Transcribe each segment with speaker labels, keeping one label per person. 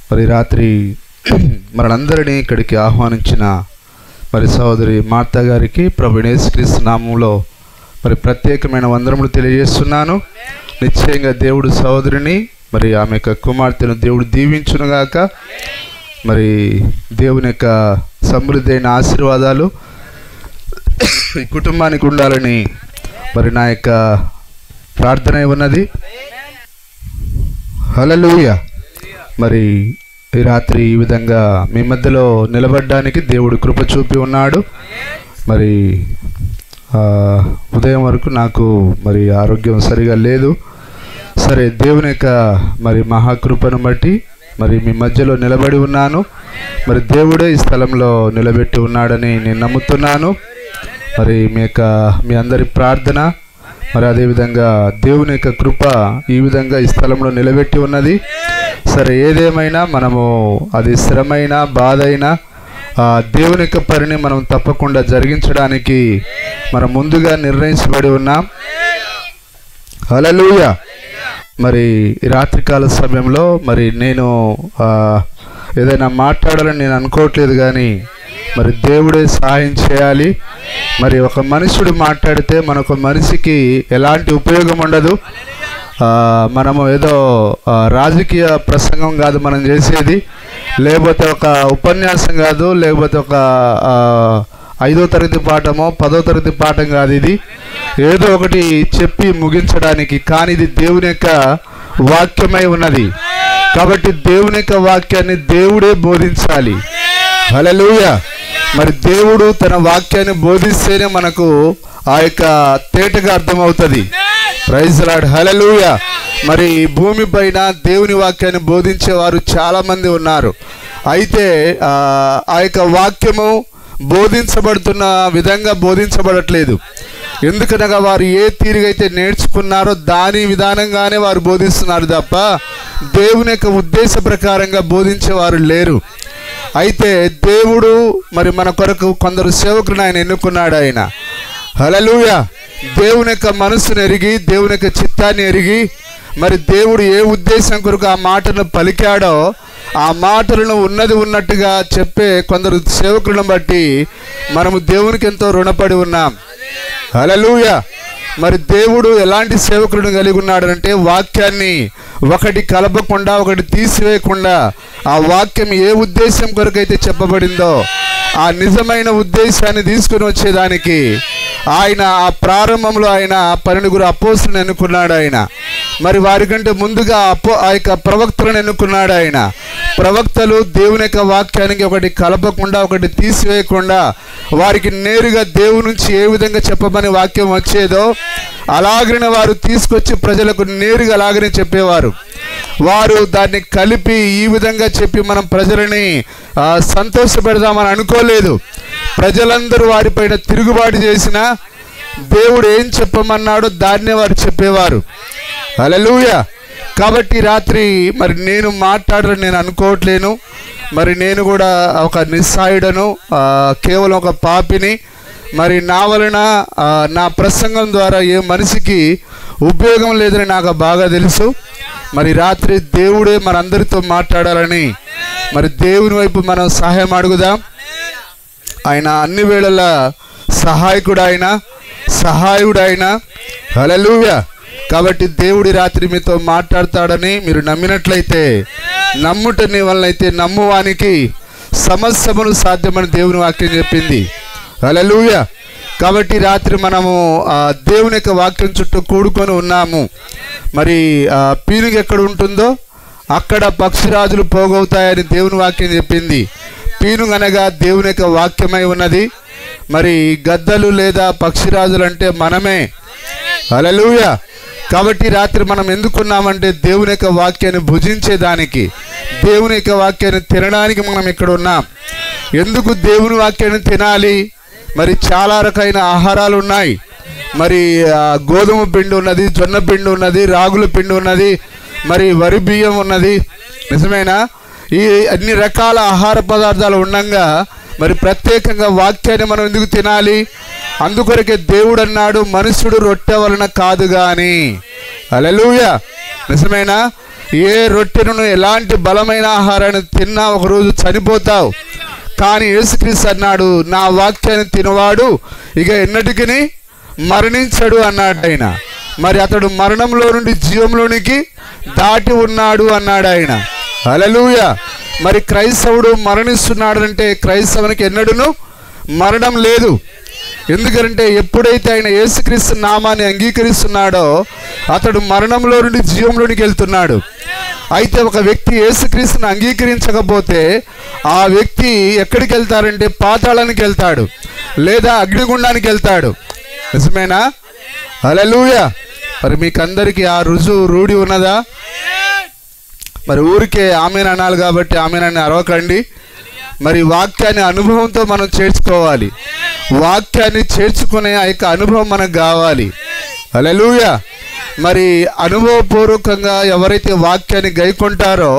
Speaker 1: మరి రాత్రి మనందరినీ ఇక్కడికి ఆహ్వానించిన మరి సహోదరి మార్తా గారికి ప్రభు యేసుక్రీస్తు నామములో మరి ప్రత్యేకమైన వందనములు తెలియజేస్తున్నాను. నిశ్చయంగా దేవుడు సహోదరిని మరి ఆమె యొక్క కుమార్తెను దేవుడు దీవించునుగాక. మరి దేవుని యొక్క సమృద్ధి అయిన ఆశీర్వాదాలు ఈ కుటుంబానికి ఉండాలని మరి నా యొక్క ప్రార్థన ఉన్నది. హల్లెలూయా. మరి ఈ రాత్రి ఈ విధంగా మీ మధ్యలో నిలబడడానికి దేవుడు కృప చూపి ఉన్నాడు. మరి ఉదయం వరకు నాకు మరి ఆరోగ్యం సరిగా లేదు. సరే, దేవుని యొక్క మరి మహాకృపను బట్టి మరి మీ మధ్యలో నిలబడి ఉన్నాను. మరి దేవుడే ఈ స్థలంలో నిలబెట్టి ఉన్నాడని నేను నమ్ముతున్నాను. మరి మీ అందరి ప్రార్థన మరి అదేవిధంగా దేవుని యొక్క కృప ఈ విధంగా ఈ స్థలంలో నిలబెట్టి ఉన్నది. సరే, ఏదేమైనా మనము అది శ్రమైన బాధ అయినా దేవుని యొక్క పనిని మనం తప్పకుండా జరిగించడానికి మనం ముందుగా నిర్ణయించబడి ఉన్నాం. హల్లెలూయా. మరి ఈ రాత్రికాల సమయంలో మరి నేను ఏదైనా మాట్లాడాలని నేను అనుకోవట్లేదు, కానీ మరి దేవుడే సహాయం చేయాలి. మరి ఒక మనుషుడు మాట్లాడితే మనొక మనిషికి ఎలాంటి ఉపయోగం ఉండదు. మనము ఏదో రాజకీయ ప్రసంగం కాదు మనం చేసేది, లేకపోతే ఒక ఉపన్యాసం కాదు, లేకపోతే ఒక 5వ తరగతి పాఠమో 10వ తరగతి పాఠం కాదు. ఇది ఏదో ఒకటి చెప్పి ముగించడానికి, కానీ ఇది దేవుని యొక్క వాక్యమై ఉన్నది. కాబట్టి దేవుని యొక్క వాక్యాన్ని దేవుడే బోధించాలి. హల్లెలూయా. మరి దేవుడు తన వాక్యాన్ని బోధిస్తేనే మనకు ఆ యొక్క తేటగా అర్థమవుతుంది. Praise Lord. హల్లెలూయా. మరి భూమి పైన దేవుని వాక్యాన్ని బోధించేవారు చాలామంది ఉన్నారు. అయితే ఆ యొక్క వాక్యము బోధించబడుతున్న విధంగా బోధించబడట్లేదు. ఎందుకనగా వారు ఏ తీరుగైతే నేర్చుకున్నారో దాని విధానంగానే వారు బోధిస్తున్నారు తప్ప దేవుని యొక్క ఉద్దేశ ప్రకారంగా బోధించేవారు లేరు. అయితే దేవుడు మరి మన కొరకు కొందరు సేవకులను ఆయన ఎన్నుకున్నాడు. ఆయన హల్లెలూయా. దేవుని యొక్క మనసును ఎరిగి, దేవుని యొక్క చిత్తాన్ని ఎరిగి, మరి దేవుడు ఏ ఉద్దేశం కొరకు ఆ మాటను పలికాడో ఆ మాటలను ఉన్నది ఉన్నట్టుగా చెప్పే కొందరు సేవకులను బట్టి మనము దేవునికి ఎంతో రుణపడి ఉన్నాం. హల్లెలూయా. మరి దేవుడు ఎలాంటి సేవకులను కలిగి ఉన్నాడంటే వాక్యాన్ని ఒకటి కలపకుండా ఒకటి తీసివేయకుండా ఆ వాక్యం ఏ ఉద్దేశం కొరకైతే చెప్పబడిందో ఆ నిజమైన ఉద్దేశాన్ని తీసుకుని వచ్చేదానికి ఆయన ఆ ప్రారంభంలో ఆయన 12 అపోస్తులను ఎన్నుకున్నాడు. ఆయన మరి వారికంటే ముందుగా ఆ యొక్క ప్రవక్తలను ఎన్నుకున్నాడు. ఆయన ప్రవక్తలు దేవుని యొక్క వాక్యానికి ఒకటి కలపకుండా ఒకటి తీసివేయకుండా వారికి నేరుగా దేవుని నుంచి ఏ విధంగా చెప్పమని వాక్యం వచ్చేదో అలాగనే వారు తీసుకొచ్చి ప్రజలకు నేరుగా అలాగనే చెప్పేవారు. వారు దాన్ని కలిపి ఈ విధంగా చెప్పి మనం ప్రజలని సంతోషపెడదామని అనుకోలేదు. ప్రజలందరూ వారిపైన తిరుగుబాటు చేసినా దేవుడు ఏం చెప్పమన్నాడో దాన్నే వారు చెప్పేవారు. హల్లెలూయా. కాబట్టి రాత్రి మరి నేను మాట్లాడాలని నేను అనుకోవట్లేను. మరి నేను కూడా ఒక నిస్సాయుడను, కేవలం ఒక పాపిని. మరి నా వలన నా ప్రసంగం ద్వారా ఏ మనిషికి ఉపయోగం లేదని నాకు బాగా తెలుసు. మరి రాత్రి దేవుడే మనందరితో మాట్లాడాలని మరి దేవుని వైపు మనం సహాయం అడుగుదాం. ఆయన అన్ని వేళలా సహాయకుడు, ఆయన సహాయుడు, ఆయన హల్లెలూయా. కాబట్టి దేవుడి రాత్రి మీతో మాట్లాడతాడని మీరు నమ్మినట్లయితే, నమ్ముట నీ వలనైతే నమ్మువానికి సమస్తమును సాధ్యమని దేవుని వాక్యం చెప్పింది. హల్లెలూయా. కాబట్టి రాత్రి మనము దేవుని యొక్క వాక్యం చుట్టూ కూడుకొని ఉన్నాము. మరి పీనుగ ఎక్కడ ఉంటుందో అక్కడ పక్షిరాజులు పోగవుతాయని దేవుని వాక్యం చెప్పింది. పీనుగ అనగా దేవుని యొక్క వాక్యమై ఉన్నది. మరి గద్దలు లేదా పక్షిరాజులు అంటే మనమే. హల్లెలూయా. కాబట్టి రాత్రి మనం ఎందుకున్నామంటే దేవుని యొక్క వాక్యాన్ని భుజించేదానికి, దేవుని యొక్క వాక్యాన్ని తినడానికి మనం ఇక్కడ ఉన్నాం. ఎందుకు దేవుని వాక్యాన్ని తినాలి? మరి చాలా రకమైన ఆహారాలు ఉన్నాయి. మరి గోధుమ పిండి ఉన్నది, జొన్న పిండి ఉన్నది, రాగుల పిండి ఉన్నది, మరి వరి బియ్యం ఉన్నది. నిజమేనా? ఈ అన్ని రకాల ఆహార పదార్థాలు ఉండగా మరి ప్రత్యేకంగా వాక్యాన్ని మనం ఎందుకు తినాలి? అందుకొరకే దేవుడు అన్నాడు, మనుషుడు రొట్టె వలన కాదు గాని. హల్లెలూయా. నిజమేనా? ఏ రొట్టెను ఎలాంటి బలమైన ఆహారాన్ని తిన్నా ఒకరోజు చనిపోతావు. కానీ యేసుక్రీస్తు అన్నాడు, నా వాక్యాన్ని తినవాడు ఇక ఎన్నటికీ మరణించడు అన్నాడు ఆయన. మరి అతడు మరణంలో నుండి జీవంలోనికి దాటి ఉన్నాడు అన్నాడు ఆయన. హల్లెలూయా. మరి క్రైస్తవుడు మరణిస్తున్నాడు అంటే క్రైస్తవునికి ఎన్నడూను మరణం లేదు. ఎందుకంటే ఎప్పుడైతే ఆయన యేసుక్రీస్తు నామాన్ని అంగీకరిస్తున్నాడో అతడు మరణంలో నుండి జీవంలోనికి వెళ్తున్నాడు. అయితే ఒక వ్యక్తి యేసుక్రీస్తుని అంగీకరించకపోతే ఆ వ్యక్తి ఎక్కడికి వెళ్తారంటే పాతాళానికి వెళ్తాడు, లేదా అగ్నిగుండానికి వెళ్తాడు. నిజమేనా? హల్లెలూయా. మరి మీకందరికీ ఆ రూఢి ఉన్నదా? మరి ఊరికే ఆమెన్ అనాలి కాబట్టి ఆమెనని అరవకండి. మరి వాక్యాన్ని అనుభవంతో మనం చేర్చుకోవాలి. వాక్యాన్ని చేర్చుకునే ఆ యొక్క అనుభవం మనకు కావాలి. హల్లెలూయా. మరి అనుభవపూర్వకంగా ఎవరైతే వాక్యాన్ని గైకొంటారో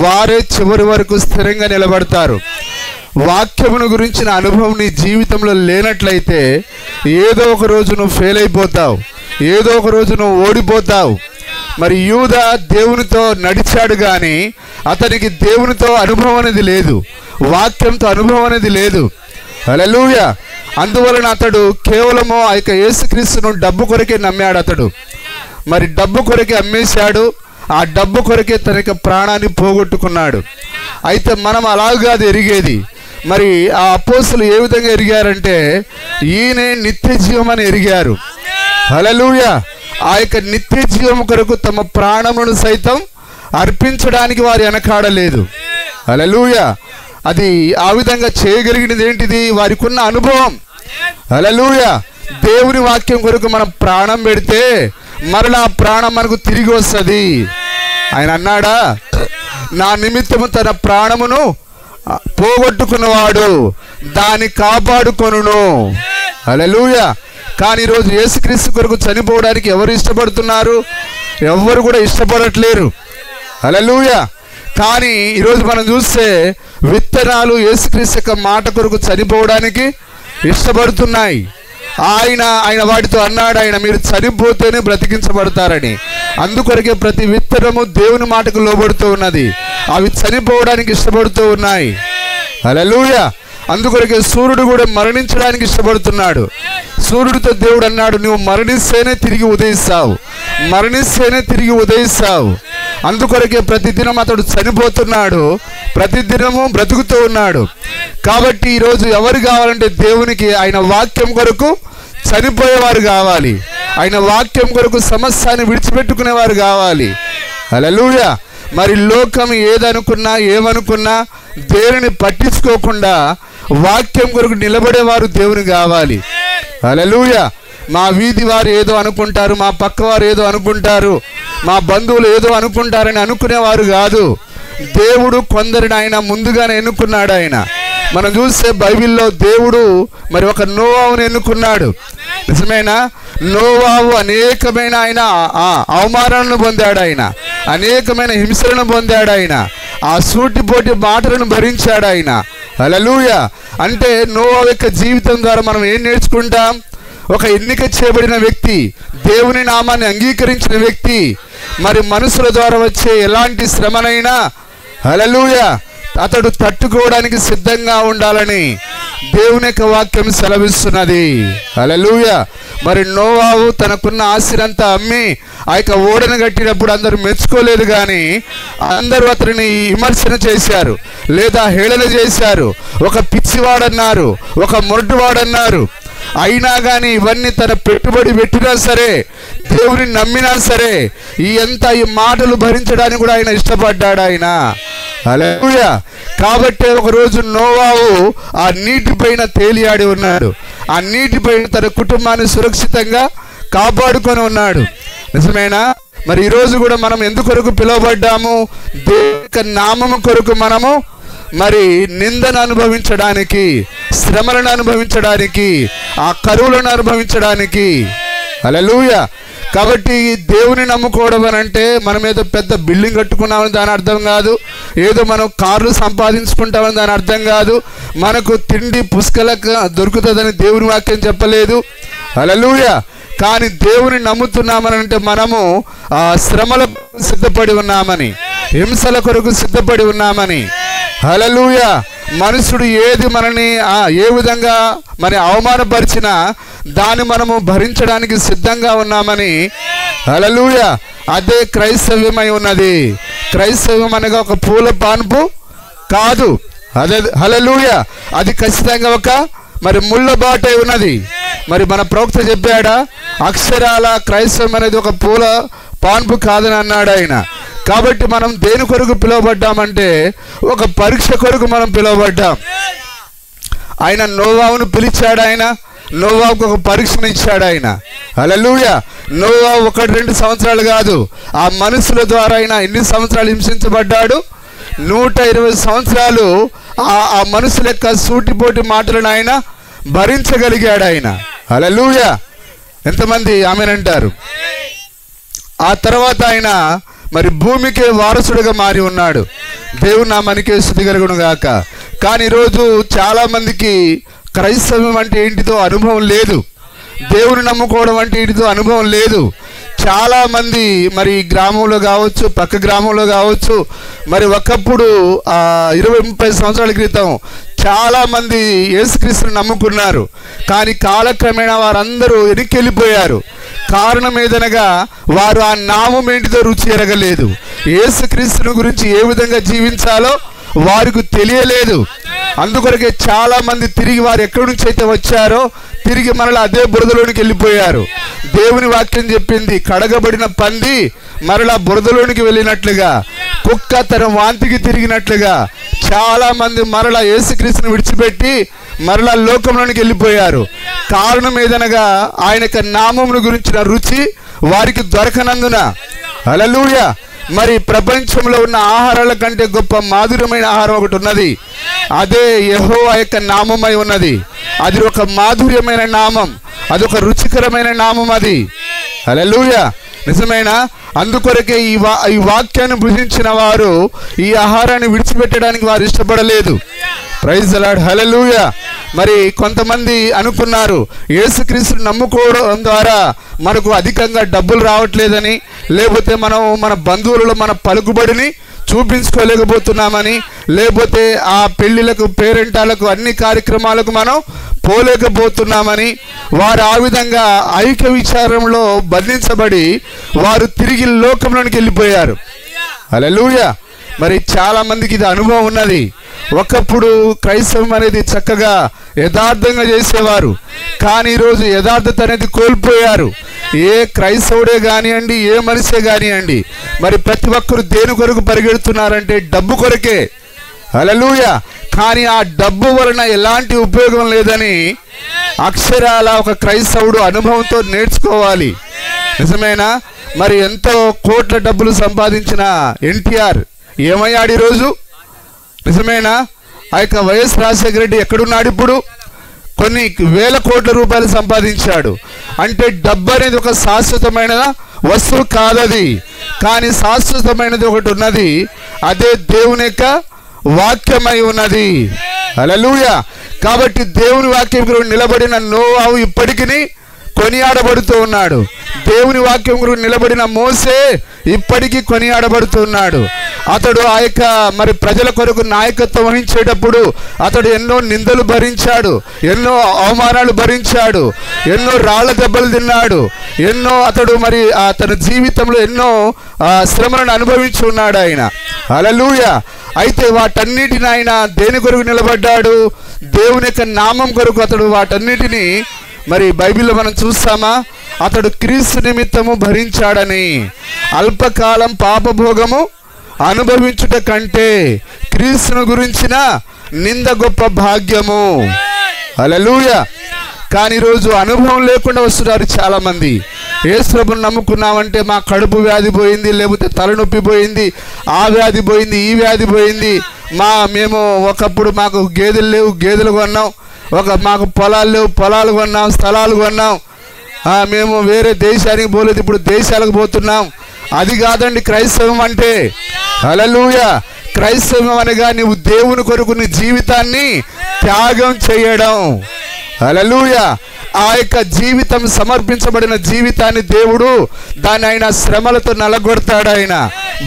Speaker 1: వారే చివరి వరకు స్థిరంగా నిలబడతారు. వాక్యమును గురించిన అనుభవం నీ జీవితంలో లేనట్లయితే ఏదో ఒక రోజు నువ్వు ఫెయిల్ అయిపోతావు, ఏదో ఒక రోజు నువ్వు ఓడిపోతావు. మరి యూదా దేవునితో నడిచాడు కానీ అతనికి దేవునితో అనుభవం అనేది లేదు, వాక్యంతో అనుభవం అనేది లేదు. హల్లెలూయా. అందువలన అతడు కేవలము ఆ యొక్క యేసుక్రీస్తును డబ్బు కొరకే నమ్మాడు. అతడు మరి డబ్బు కొరకే అమ్మేశాడు, ఆ డబ్బు కొరకే తన యొక్క ప్రాణాన్ని పోగొట్టుకున్నాడు. అయితే మనం అలాగా ఎరిగేది. మరి ఆ అపోస్తులు ఏ విధంగా ఎరిగారంటే ఈయనే నిత్య జీవం అని ఎరిగారు. హల్లెలూయా. ఆ యొక్క నిత్య జీవం కొరకు తమ ప్రాణమును సైతం అర్పించడానికి వారు వెనకాడలేదు. హల్లెలూయా. అది ఆ విధంగా చేయగలిగినది ఏంటిది? వారికి ఉన్న అనుభవం. హల్లెలూయా. దేవుని వాక్యం కొరకు మనం ప్రాణం పెడితే మరలా ఆ ప్రాణం మనకు తిరిగి వస్తుంది. ఆయన అన్నాడా, నా నిమిత్తము తన ప్రాణమును పోగొట్టుకున్నవాడు దాన్ని కాపాడుకొనును. హల్లెలూయా. కానీ ఈరోజు యేసుక్రీస్తు కొరకు చనిపోవడానికి ఎవరు ఇష్టపడుతున్నారు? ఎవరు కూడా ఇష్టపడట్లేరు. హల్లెలూయా. కానీ ఈరోజు మనం చూస్తే విత్తనాలు యేసుక్రీస్తు యొక్క మాట కొరకు చనిపోవడానికి ఇష్టపడుతున్నాయి. ఆయన వాటితో అన్నాడు, ఆయన మీరు చనిపోతేనే బ్రతికించబడతారని. అందుకొరకే ప్రతి విత్తనము దేవుని మాటకు లోబడుతూ ఉన్నది. అవి చనిపోవడానికి ఇష్టపడుతూ ఉన్నాయి. హల్లెలూయా. అందుకొరకే సూర్యుడు కూడా మరణించడానికి ఇష్టపడుతున్నాడు. సూర్యుడితో దేవుడు అన్నాడు, నువ్వు మరణిస్తేనే తిరిగి ఉదయిస్తావు, మరణిస్తేనే తిరిగి ఉదయిస్తావు. అందుకొరకే ప్రతిదినం అతడు చనిపోతున్నాడు, ప్రతిదినము బ్రతుకుతూ ఉన్నాడు. కాబట్టి ఈరోజు ఎవరు కావాలంటే దేవునికి ఆయన వాక్యం కొరకు చనిపోయేవారు కావాలి, ఆయన వాక్యం కొరకు సమస్యని విడిచిపెట్టుకునేవారు కావాలి. హల్లెలూయా. మరి లోకం ఏదనుకున్నా ఏమనుకున్నా దేవుని పట్టించుకోకుండా వాక్యం కొరకు నిలబడేవారు దేవుని కావాలి. హల్లెలూయా. మా వీధి వారు ఏదో అనుకుంటారు, మా పక్క వారు ఏదో అనుకుంటారు, మా బంధువులు ఏదో అనుకుంటారని అనుకునేవారు కాదు. దేవుడు కొందరిని ఆయన ముందుగానే ఎన్నుకున్నాడు. ఆయన మనం చూస్తే బైబిల్లో దేవుడు మరి ఒక నోవాహుని ఎన్నుకున్నాడు. నిజమేనా? నోవాహు అనేకమైన ఆయన అవమానాలను పొందాడు, ఆయన అనేకమైన హింసలను పొందాడు, ఆయన ఆ సూటిపోటి మాటలను భరించాడు ఆయన. హల్లెలూయా. అంటే నోవాహు యొక్క జీవితం ద్వారా మనం ఏం నేర్చుకుంటాం? ఒక ఎన్నిక చేయబడిన వ్యక్తి, దేవుని నామాన్ని అంగీకరించిన వ్యక్తి, మరి మనుషుల ద్వారా వచ్చే ఎలాంటి శ్రమనైనా హల్లెలూయా అతడు తట్టుకోవడానికి సిద్ధంగా ఉండాలని దేవుని యొక్క వాక్యం సెలవిస్తున్నది. హల్లెలూయా. మరి నోవాహు తనకున్న ఆస్తినంతా అమ్మి ఆ యొక్క ఓడను కట్టినప్పుడు అందరూ మెచ్చుకోలేదు, కానీ అందరూ అతనిని విమర్శన చేశారు, లేదా హేళన చేశారు, ఒక పిచ్చివాడన్నారు, ఒక మొరటువాడన్నారు. అయినా కానీ ఇవన్నీ తన పెట్టుబడి పెట్టినా సరే, దేవుని నమ్మినా సరే, ఈ మాటలు భరించడానికి కూడా ఆయన ఇష్టపడ్డాడు ఆయన. హల్లెలూయా. కాబట్టి ఒకరోజు నోవాహు ఆ నీటిపైన తేలియాడి ఉన్నాడు, ఆ నీటిపైన తన కుటుంబాన్ని సురక్షితంగా కాపాడుకొని ఉన్నాడు. నిజమేనా? మరి ఈరోజు కూడా మనం ఎందుకొరకు పిలువబడ్డాము? దేవుని యొక్క నామము కొరకు మనము మరి నిందను అనుభవించడానికి, శ్రమలను అనుభవించడానికి, ఆ కరువులను అనుభవించడానికి. హల్లెలూయా. కాబట్టి దేవుని నమ్ముకోవడం అని అంటే మనం ఏదో పెద్ద బిల్డింగ్ కట్టుకున్నామని దాని అర్థం కాదు, ఏదో మనం కార్లు సంపాదించుకుంటామని దాని అర్థం కాదు, మనకు తిండి పుష్కలంగా దొరుకుతుందని దేవుని వాక్యం చెప్పలేదు. హల్లెలూయా. కానీ దేవుని నమ్ముతున్నామని అంటే మనము శ్రమల సిద్ధపడి ఉన్నామని, హింసల కొరకు సిద్ధపడి ఉన్నామని. హల్లెలూయా. మనుషుడు ఏది మనని ఏ విధంగా మరి అవమానపరిచినా దాన్ని మనము భరించడానికి సిద్ధంగా ఉన్నామని. హల్లెలూయా. అదే క్రైస్తవ్యమై ఉన్నది. క్రైస్తవ్యం అనగా ఒక పూల పాన్పు కాదు. అదే హల్లెలూయా. అది ఖచ్చితంగా ఒక మరి ముళ్ళ బాటై ఉన్నది. మరి మన ప్రవక్త చెప్పాడా, అక్షరాల క్రైస్తవం అనేది ఒక పూల పాన్పు కాదని అన్నాడు ఆయన. కాబట్టి మనం దేని కొరకు పిలువబడ్డామంటే ఒక పరీక్ష కొరకు మనం పిలువబడ్డాం. ఆయన నోవాహును పిలిచాడు. ఆయన నోవాహుకు ఒక పరీక్షను ఇచ్చాడు ఆయన. హల్లెలూయా. నోవాహు 1-2 సంవత్సరాలు కాదు, ఆ మనుషుల ద్వారా ఆయన ఎన్ని సంవత్సరాలు హింసించబడ్డాడు? 120 సంవత్సరాలు ఆ మనుషుల యొక్క సూటిపోటి మాటలను ఆయన భరించగలిగాడు ఆయన. హల్లెలూయా. ఎంతమంది ఆమేనంటారు? ఆ తర్వాత ఆయన మరి భూమికే వారసుడుగా మారి ఉన్నాడు. దేవుని నామానికే స్తుతి కలుగును గాక. కానీ ఈరోజు చాలామందికి క్రైస్తవం అంటే ఏంటిదో అనుభవం లేదు. దేవుని నమ్ముకోవడం అంటే ఏంటిదో అనుభవం లేదు. చాలామంది మరి గ్రామంలో కావచ్చు, పక్క గ్రామంలో కావచ్చు, మరి ఒకప్పుడు 20-30 సంవత్సరాల క్రితం చాలామంది యేసుక్రీస్తుని నమ్ముకున్నారు. కానీ కాలక్రమేణా వారందరూ వెనక్కి వెళ్ళిపోయారు. కారణం ఏదనగా వారు ఆ నామం ఏంటిదో రుచి ఎరగలేదు. యేసుక్రీస్తుని గురించి ఏ విధంగా జీవించాలో వారికి తెలియలేదు. అందుకొరకే చాలామంది తిరిగి వారు ఎక్కడి నుంచి అయితే వచ్చారో తిరిగి మరలా అదే బురదలోనికి వెళ్ళిపోయారు. దేవుని వాక్యం చెప్పింది, కడగబడిన పంది మరలా బురదలోనికి వెళ్ళినట్లుగా, కుక్క తన వాంతికి తిరిగినట్లుగా చాలామంది మరలా యేసుక్రీస్తుని విడిచిపెట్టి మరలా లోకంలోనికి వెళ్ళిపోయారు. కారణం ఏదనగా ఆయన యొక్క నామమును గురించిన రుచి వారికి దొరకనందున. హల్లెలూయా. మరి ప్రపంచంలో ఉన్న ఆహారాల కంటే గొప్ప మాధుర్యమైన ఆహారం ఒకటి ఉన్నది. అదే యెహోవా యొక్క నామమై ఉన్నది. అది ఒక మాధుర్యమైన నామం, అదొక రుచికరమైన నామం అది. హల్లెలూయా. నిజమేనా? అందుకొరకే ఈ వాక్యాన్ని భుజించిన వారు ఈ ఆహారాన్ని విడిచిపెట్టడానికి వారు ఇష్టపడలేదు. Praise the Lord. హల్లెలూయా. మరి కొంతమంది అనుకున్నారు యేసుక్రీస్తుని నమ్ముకోవడం ద్వారా మనకు అధికంగా డబ్బులు రావట్లేదని, లేకపోతే మనం మన బంధువులలో మన పలుకుబడిని చూపించుకోలేకపోతున్నామని, లేకపోతే ఆ పెళ్లిలకు, పేరెంటాలకు, అన్ని కార్యక్రమాలకు మనం పోలేకపోతున్నామని వారు ఆ విధంగా ఐక్య విచారంలో బంధించబడి వారు తిరిగి లోకంలోనికి వెళ్ళిపోయారు. హల్లెలూయా. మరి చాలా మందికి ఇది అనుభవం ఉన్నది. ఒకప్పుడు క్రైస్తవం అనేది చక్కగా యథార్థంగా చేసేవారు. కానీ ఈరోజు యథార్థత అనేది కోల్పోయారు. ఏ క్రైస్తవుడే కానివ్వండి, ఏ మనిషే కానివ్వండి, మరి ప్రతి ఒక్కరు దేని కొరకు పరిగెడుతున్నారంటే డబ్బు కొరకే. హల్లెలూయా. కానీ ఆ డబ్బు వలన ఎలాంటి ఉపయోగం లేదని అక్షరాల ఒక క్రైస్తవుడు అనుభవంతో నేర్చుకోవాలి. నిజమేనా? మరి ఎంతో కోట్ల డబ్బులు సంపాదించిన ఎన్టీఆర్ ఏమయ్యాడు ఈరోజు? నిజమేనా? ఆ యొక్క వైఎస్ రాజశేఖర రెడ్డి ఎక్కడున్నాడు ఇప్పుడు? కొన్ని వేల కోట్ల రూపాయలు సంపాదించాడు. అంటే డబ్బు అనేది ఒక శాశ్వతమైన వస్తువు కాదది. కానీ శాశ్వతమైనది ఒకటి ఉన్నది, అదే దేవుని యొక్క వాక్యమై ఉన్నది. హల్లెలూయా. కాబట్టి దేవుని వాక్యం గురించి నిలబడిన నోవాహు ఇప్పటికీ కొనియాడబడుతూ ఉన్నాడు. దేవుని వాక్యం గురించి నిలబడిన మోసే ఇప్పటికీ కొనియాడబడుతున్నాడు. అతడు ఆ యొక్క మరి ప్రజల కొరకు నాయకత్వం వహించేటప్పుడు అతడు ఎన్నో నిందలు భరించాడు, ఎన్నో అవమానాలు భరించాడు, ఎన్నో రాళ్ల దెబ్బలు తిన్నాడు, ఎన్నో అతడు మరి తన జీవితంలో ఎన్నో శ్రమలను అనుభవించి ఉన్నాడు ఆయన. హల్లెలూయా. అయితే వాటన్నిటిని ఆయన దేని కొరకు నిలబడ్డాడు? దేవుని యొక్క నామం కొరకు అతడు వాటన్నిటిని మరి బైబిల్లో మనం చూస్తామా? అతడు క్రీస్తు నిమిత్తము భరించాడని. అల్పకాలం పాపభోగము అనుభవించుట కంటే క్రీస్తును గురించిన నింద గొప్ప భాగ్యము. హల్లెలూయా. కానీ ఈరోజు అనుభవం లేకుండా వస్తున్నారు చాలామంది. యేసుప్రభుని నమ్ముకున్నామంటే మా కడుపు వ్యాధి పోయింది, లేకపోతే తలనొప్పి పోయింది, ఆ వ్యాధి పోయింది, ఈ వ్యాధి పోయింది, మేము ఒకప్పుడు మాకు గేదెలు లేవు, గేదెలు కొన్నాం, మాకు పొలాలు లేవు, పొలాలు కొన్నాం, స్థలాలు కొన్నాం, మేము వేరే దేశానికి పోలేదు, ఇప్పుడు దేశాలకు పోతున్నాం. అది కాదండి క్రైస్తవం అంటే. హల్లెలూయా. క్రైస్తవం అనగా నీవు దేవుని కొరకు నీ జీవితాన్ని త్యాగం చేయడం. హల్లెలూయా. ఆ యొక్క జీవితం సమర్పించబడిన జీవితాన్ని దేవుడు దాన్ని ఆయన శ్రమలతో నలగొడతాడు, ఆయన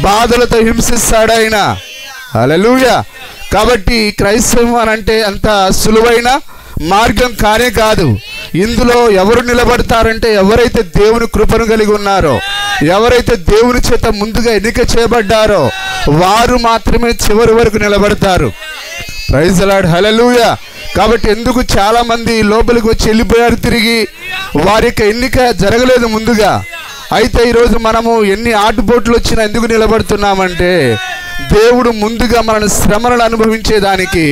Speaker 1: బాధలతో హింసిస్తాడు ఆయన. హల్లెలూయా. కాబట్టి క్రైస్తవం అని అంటే అంత సులువైన మార్గం కానే కాదు. ఇందులో ఎవరు నిలబడతారంటే ఎవరైతే దేవుని కృపను కలిగి ఉన్నారో, ఎవరైతే దేవుని చేత ముందుగా ఎన్నిక చేయబడ్డారో వారు మాత్రమే చివరి వరకు నిలబడతారు. Praise the Lord. హల్లెలూయా. కాబట్టి ఎందుకు చాలా మంది లోపలికి వచ్చి వెళ్ళిపోయారు, తిరిగి వారి యొక్క ఎన్నిక జరగలేదు ముందుగా. అయితే ఈరోజు మనము ఎన్ని ఆటుపోట్లు వచ్చినా ఎందుకు నిలబడుతున్నామంటే దేవుడు ముందుగా మనల్ని శ్రమలను అనుభవించేదానికి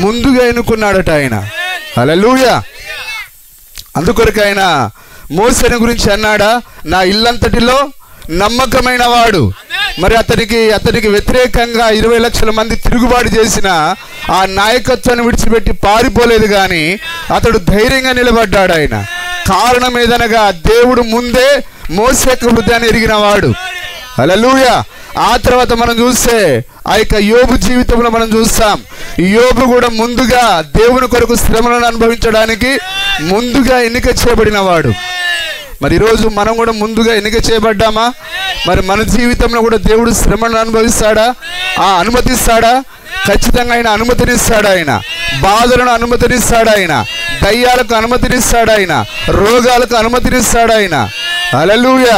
Speaker 1: ముందుగా ఎన్నుకున్నాడట ఆయన. హల్లెలూయా. అందుకొరకు ఆయన మోసేని గురించి అన్నాడా, నా ఇల్లంతటిలో నమ్మకమైన వాడు. మరి అతనికి వ్యతిరేకంగా 20 లక్షల మంది తిరుగుబాటు చేసిన ఆ నాయకత్వాన్ని విడిచిపెట్టి పారిపోలేదు, కానీ అతడు ధైర్యంగా నిలబడ్డాడు. ఆయన కారణం ఏదనగా దేవుడు ముందే మోసే యొక్క హృదయాన్ని ఎరిగినవాడు. హల్లెలూయా. ఆ తర్వాత మనం చూస్తే ఆ యొక్క యోబు జీవితంలో మనం చూస్తాం, యోబు కూడా ముందుగా దేవుని కొరకు శ్రమలను అనుభవించడానికి ముందుగా ఎన్నిక చేయబడిన వాడు. మరి ఈరోజు మనం కూడా ముందుగా ఎన్నిక చేయబడ్డామా? మరి మన జీవితంలో కూడా దేవుడు శ్రమలను అనుభవిస్తాడా? అనుమతిస్తాడా? ఖచ్చితంగా ఆయన అనుమతినిస్తాడు. ఆయన బాధలను అనుమతినిస్తాడు, ఆయన దయ్యాలకు అనుమతినిస్తాడు, ఆయన రోగాలకు అనుమతినిస్తాడు ఆయన. హల్లెలూయా.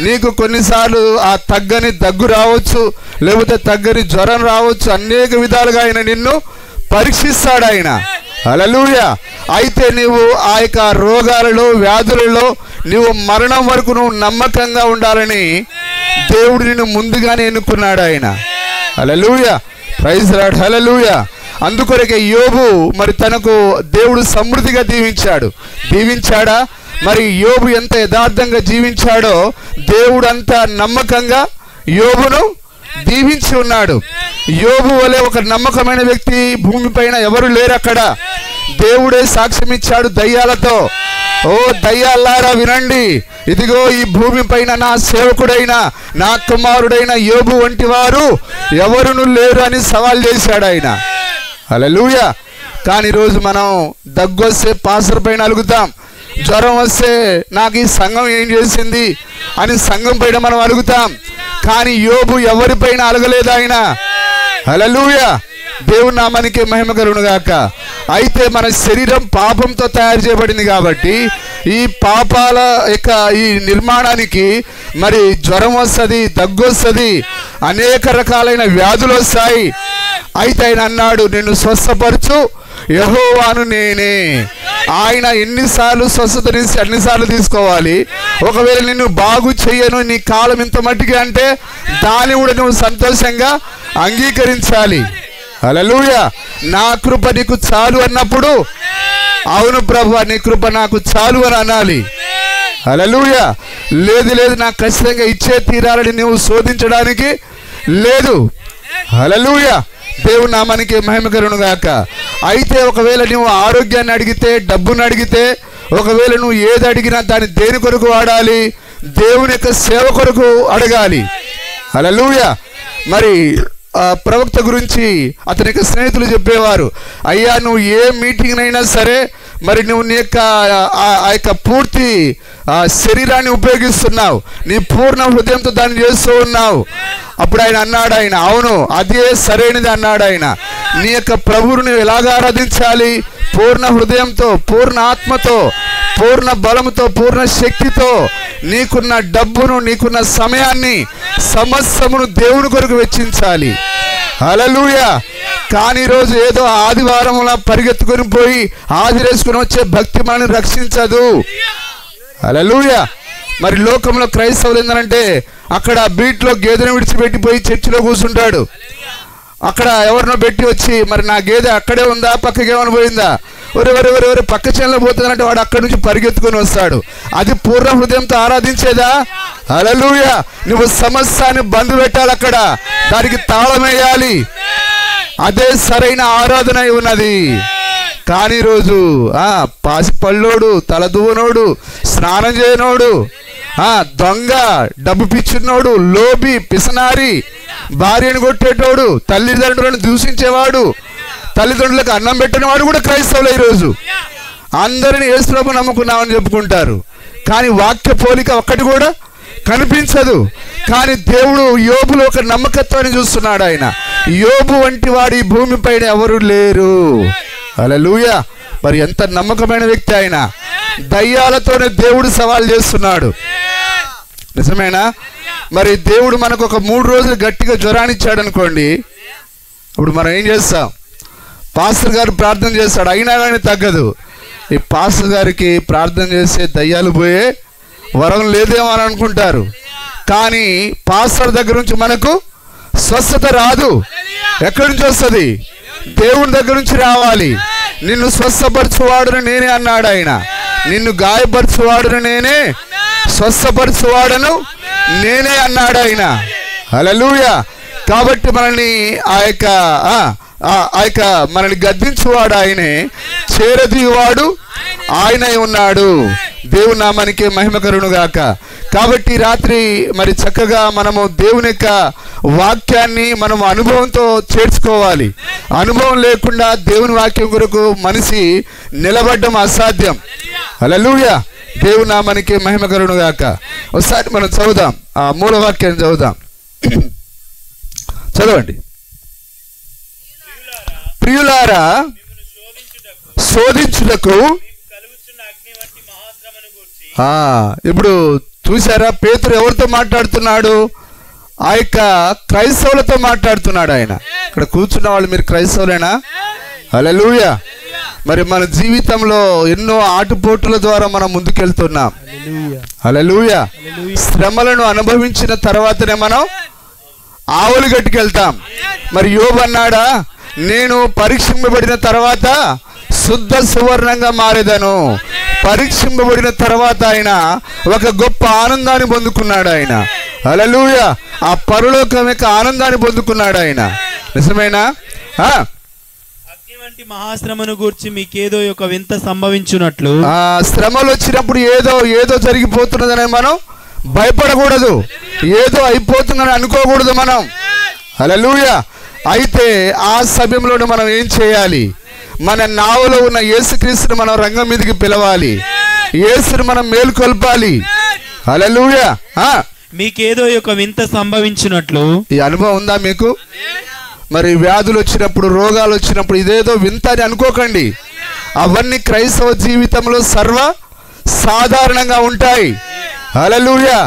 Speaker 1: నీకు కొన్నిసార్లు ఆ తగ్గని దగ్గు రావచ్చు, లేకపోతే తగ్గని జ్వరం రావచ్చు, అనేక విధాలుగా ఆయన నిన్ను పరీక్షిస్తాడు ఆయన. హల్లెలూయా. అయితే నీవు ఆ యొక్క రోగాలలో వ్యాధులలో నీవు మరణం వరకు నువ్వు నమ్మకంగా ఉండాలని దేవుడు నిన్ను ముందుగానే ఎన్నుకున్నాడు ఆయన. Hallelujah. Praise the Lord. Hallelujah. అందుకొరకే యోబు మరి తనకు దేవుడు సమృద్ధిగా దీవించాడా? మరి యోబు ఎంత యథార్థంగా జీవించాడో దేవుడు అంత నమ్మకంగా యోబును దీవించి ఉన్నాడు. యోబు వలె ఒక నమ్మకమైన వ్యక్తి భూమిపైన ఎవరు లేరు. అక్కడ దేవుడే సాక్ష్యం ఇచ్చాడు దయ్యాలతో, ఓ దయ్యాలారా వినండి, ఇదిగో ఈ భూమిపైన నా సేవకుడైన నా కుమారుడైన యోబు వంటి వారు ఎవరును లేరు అని సవాల్ చేశాడు ఆయన. హల్లెలూయా. కానీ ఈరోజు మనం దగ్గు వస్తే పాస్టర్ పైన అలుగుతాం, జ్వరం వస్తే నాకు ఈ సంఘం ఏం చేసింది అని సంఘం పైన మనం అలుగుతాం. కానీ యోబు ఎవరిపైన అలగలేదు ఆయన. హల్లెలూయా. దేవుని నామానికి మహిమ కలుగును గాక. అయితే మన శరీరం పాపంతో తయారు చేయబడింది కాబట్టి ఈ పాపాల యొక్క ఈ నిర్మాణానికి మరి జ్వరం వస్తుంది, దగ్గు వస్తుంది, అనేక రకాలైన వ్యాధులు వస్తాయి. అయితే ఆయన అన్నాడు, నిన్ను స్వస్థపరచు యెహోవాను నేనే. ఆయన ఎన్నిసార్లు స్వస్థతనిస్తే అన్నిసార్లు తీసుకోవాలి. ఒకవేళ నిన్ను బాగు చెయ్యను, నీ కాలం ఇంత మట్టికి అంటే దాన్ని కూడా నువ్వు సంతోషంగా అంగీకరించాలి. హల్లెలూయా. నా కృప నీకు చాలు అన్నప్పుడు అవును ప్రభువా నీ కృప నాకు చాలు అని అనాలి. హల్లెలూయా. లేదు నాకు ఖచ్చితంగా ఇచ్చే తీరాలని నువ్వు శోధించడానికి లేదు. హల్లెలూయా. దేవుని నామానికి మహిమ కలుగును గాక. అయితే ఒకవేళ నువ్వు ఆరోగ్యాన్ని అడిగితే, డబ్బును అడిగితే, ఒకవేళ నువ్వు ఏది అడిగినా దాన్ని దేని కొరకు వాడాలి? దేవుని యొక్క సేవ కొరకు అడగాలి. హల్లెలూయా. మరి ప్రవక్త గురించి అతని యొక్క స్నేహితులు చెప్పేవారు, అయ్యా నువ్వు ఏ మీటింగ్ అయినా సరే మరి నువ్వు నీ యొక్క ఆ యొక్క పూర్తి శరీరాన్ని ఉపయోగిస్తున్నావు, నీ పూర్ణ హృదయంతో దాన్ని చేస్తూ ఉన్నావు. అప్పుడు ఆయన అన్నాడు, అవును అదే సరైనది అన్నాడు ఆయన. నీ యొక్క ప్రభువును నువ్వు ఎలాగ ఆరాధించాలి? పూర్ణ హృదయంతో, పూర్ణ ఆత్మతో, పూర్ణ బలముతో, పూర్ణ శక్తితో, నీకున్న డబ్బును, నీకున్న సమయాన్ని, సమస్తమును దేవుని కొరకు వెచ్చించాలి. హల్లెలూయా. కానీ ఈరోజు ఏదో ఆదివారంలా పరిగెత్తుకొని పోయి హాజరేసుకుని వచ్చే భక్తి మనల్ని రక్షించదు. హల్లెలూయా. మరి లోకంలో క్రైస్తవులు ఏంటంటే అక్కడ బీట్లో గేదెను విడిచిపెట్టిపోయి చర్చిలో కూర్చుంటాడు. అక్కడ ఎవరినో పెట్టి వచ్చి మరి నా గేదె అక్కడే ఉందా, పక్కకి ఏమైనా పోయిందా, ఒరే పక్క చేనులో పోతుందంటే వాడు అక్కడి నుంచి పరిగెత్తుకొని వస్తాడు. అది పూర్ణ హృదయంతో ఆరాధించేదా? హల్లెలూయా. నువ్వు సమస్యని బంధు పెట్టాలి, అక్కడ దానికి తాళం వేయాలి. అదే సరైన ఆరాధన ఉన్నది. కానీ రోజు పాసి పళ్ళోడు, తలదువ్వనోడు, స్నానం చేయనోడు, దొంగ, డబ్బు పిచ్చినోడు, లోబి, పిసనారి, భార్యను కొట్టేటోడు, తల్లిదండ్రులను దూషించేవాడు, తల్లిదండ్రులకు అన్నం పెట్టినవాడు కూడా క్రైస్తవులే ఈరోజు. అందరిని యేసు ప్రభు నమ్ముకున్నామని చెప్పుకుంటారు, కానీ వాక్య పోలిక ఒక్కటి కూడా కనిపించదు. కానీ దేవుడు యోబులో ఒక నమ్మకత్వాన్ని చూస్తున్నాడు. ఆయన యోబు వంటి వాడు ఈ భూమిపైన ఎవరు లేరు. హల్లెలూయా. మరి ఎంత నమ్మకమైన వ్యక్తి ఆయన. దయ్యాలతోనే దేవుడు సవాల్ చేస్తున్నాడు. నిజమేనా? మరి దేవుడు మనకు ఒక 3 రోజులు గట్టిగా జ్వరాన్ని ఇచ్చాడు అనుకోండి, అప్పుడు మనం ఏం చేస్తాం? పాస్టర్ గారు ప్రార్థన చేస్తాడు, అయినా కానీ తగ్గదు. ఈ పాస్టర్ గారికి ప్రార్థన చేసే దయ్యాలు పోయే వరం లేదేమో అని అనుకుంటారు. కానీ పాస్టర్ దగ్గర నుంచి మనకు స్వస్థత రాదు. ఎక్కడి నుంచి వస్తుంది? దేవుని దగ్గర నుంచి రావాలి. నిన్ను స్వస్థపరచువాడును నేనే అన్నాడు ఆయన. నిన్ను గాయపరచువాడును నేనే, స్వస్థపరచువాడను నేనే అన్నాడు ఆయన. హల్లెలూయా. కాబట్టి మనల్ని ఆ యొక్క మనల్ని గద్దించువాడు ఆయనే, చేరదీవాడు ఆయనై ఉన్నాడు. దేవుని నామానికి మహిమ కలుగునుగాక. కాబట్టి రాత్రి మరి చక్కగా మనము దేవుని యొక్క వాక్యాన్ని మనము అనుభవంతో చేర్చుకోవాలి. అనుభవం లేకుండా దేవుని వాక్యం కొరకు మనిషి నిలబడడం అసాధ్యం. హల్లెలూయా. దేవుని నామానికి మహిమ కలుగునుగాక. ఒకసారి మనం చదువుదాం, ఆ మూల వాక్యాన్ని చదువుదాం. చదవండి. ప్రియులారా, శోధించుటకు. ఇప్పుడు చూసారా, పేతురు ఎవరితో మాట్లాడుతున్నాడు? ఆ యొక్క క్రైస్తవులతో మాట్లాడుతున్నాడు ఆయన. ఇక్కడ కూర్చున్న వాళ్ళు మీరు క్రైస్తవులేనా? హల్లెలూయా. మరి మన జీవితంలో ఎన్నో ఆటుపోటుల ద్వారా మనం ముందుకెళ్తున్నాం. హల్లెలూయా. శ్రమలను అనుభవించిన తర్వాతనే మనం ఆవులు గట్టుకెళ్తాం. మరి యోబు అన్నాడా, నేను పరీక్షింపబడిన తర్వాత శుద్ధ సువర్ణంగా మారేదను. పరీక్షింపబడిన తర్వాత ఆయన ఒక గొప్ప ఆనందాన్ని పొందుకున్నాడు ఆయన. హల్లెలూయా. ఆ పరలోకం యొక్క ఆనందాన్ని పొందుకున్నాడు ఆయన. నిజమేనా?
Speaker 2: అగ్ని వంటి మహాశ్రమను గూర్చి మీకేదో ఒక వింత సంభవించున్నట్లు.
Speaker 1: శ్రమలు వచ్చినప్పుడు ఏదో జరిగిపోతున్నదని మనం భయపడకూడదు. ఏదో అయిపోతుందని అనుకోకూడదు మనం. హల్లెలూయా. అయితే ఆ సమయంలో మనం ఏం చేయాలి? మన నావలో ఉన్న యేసుక్రీస్తుని మనం రంగం మీదకి పిలవాలి. యేసుని మనం మేలుకొల్పాలి. హల్లెలూయా.
Speaker 2: మీకేదో ఒక వింత సంభవించినట్లు. ఈ
Speaker 1: అనుభవం ఉందా మీకు? మరి వ్యాధులు వచ్చినప్పుడు, రోగాలు వచ్చినప్పుడు ఇదేదో వింత అని అనుకోకండి. అవన్నీ క్రైస్తవ జీవితంలో సర్వ సాధారణంగా ఉంటాయి. హల్లెలూయా.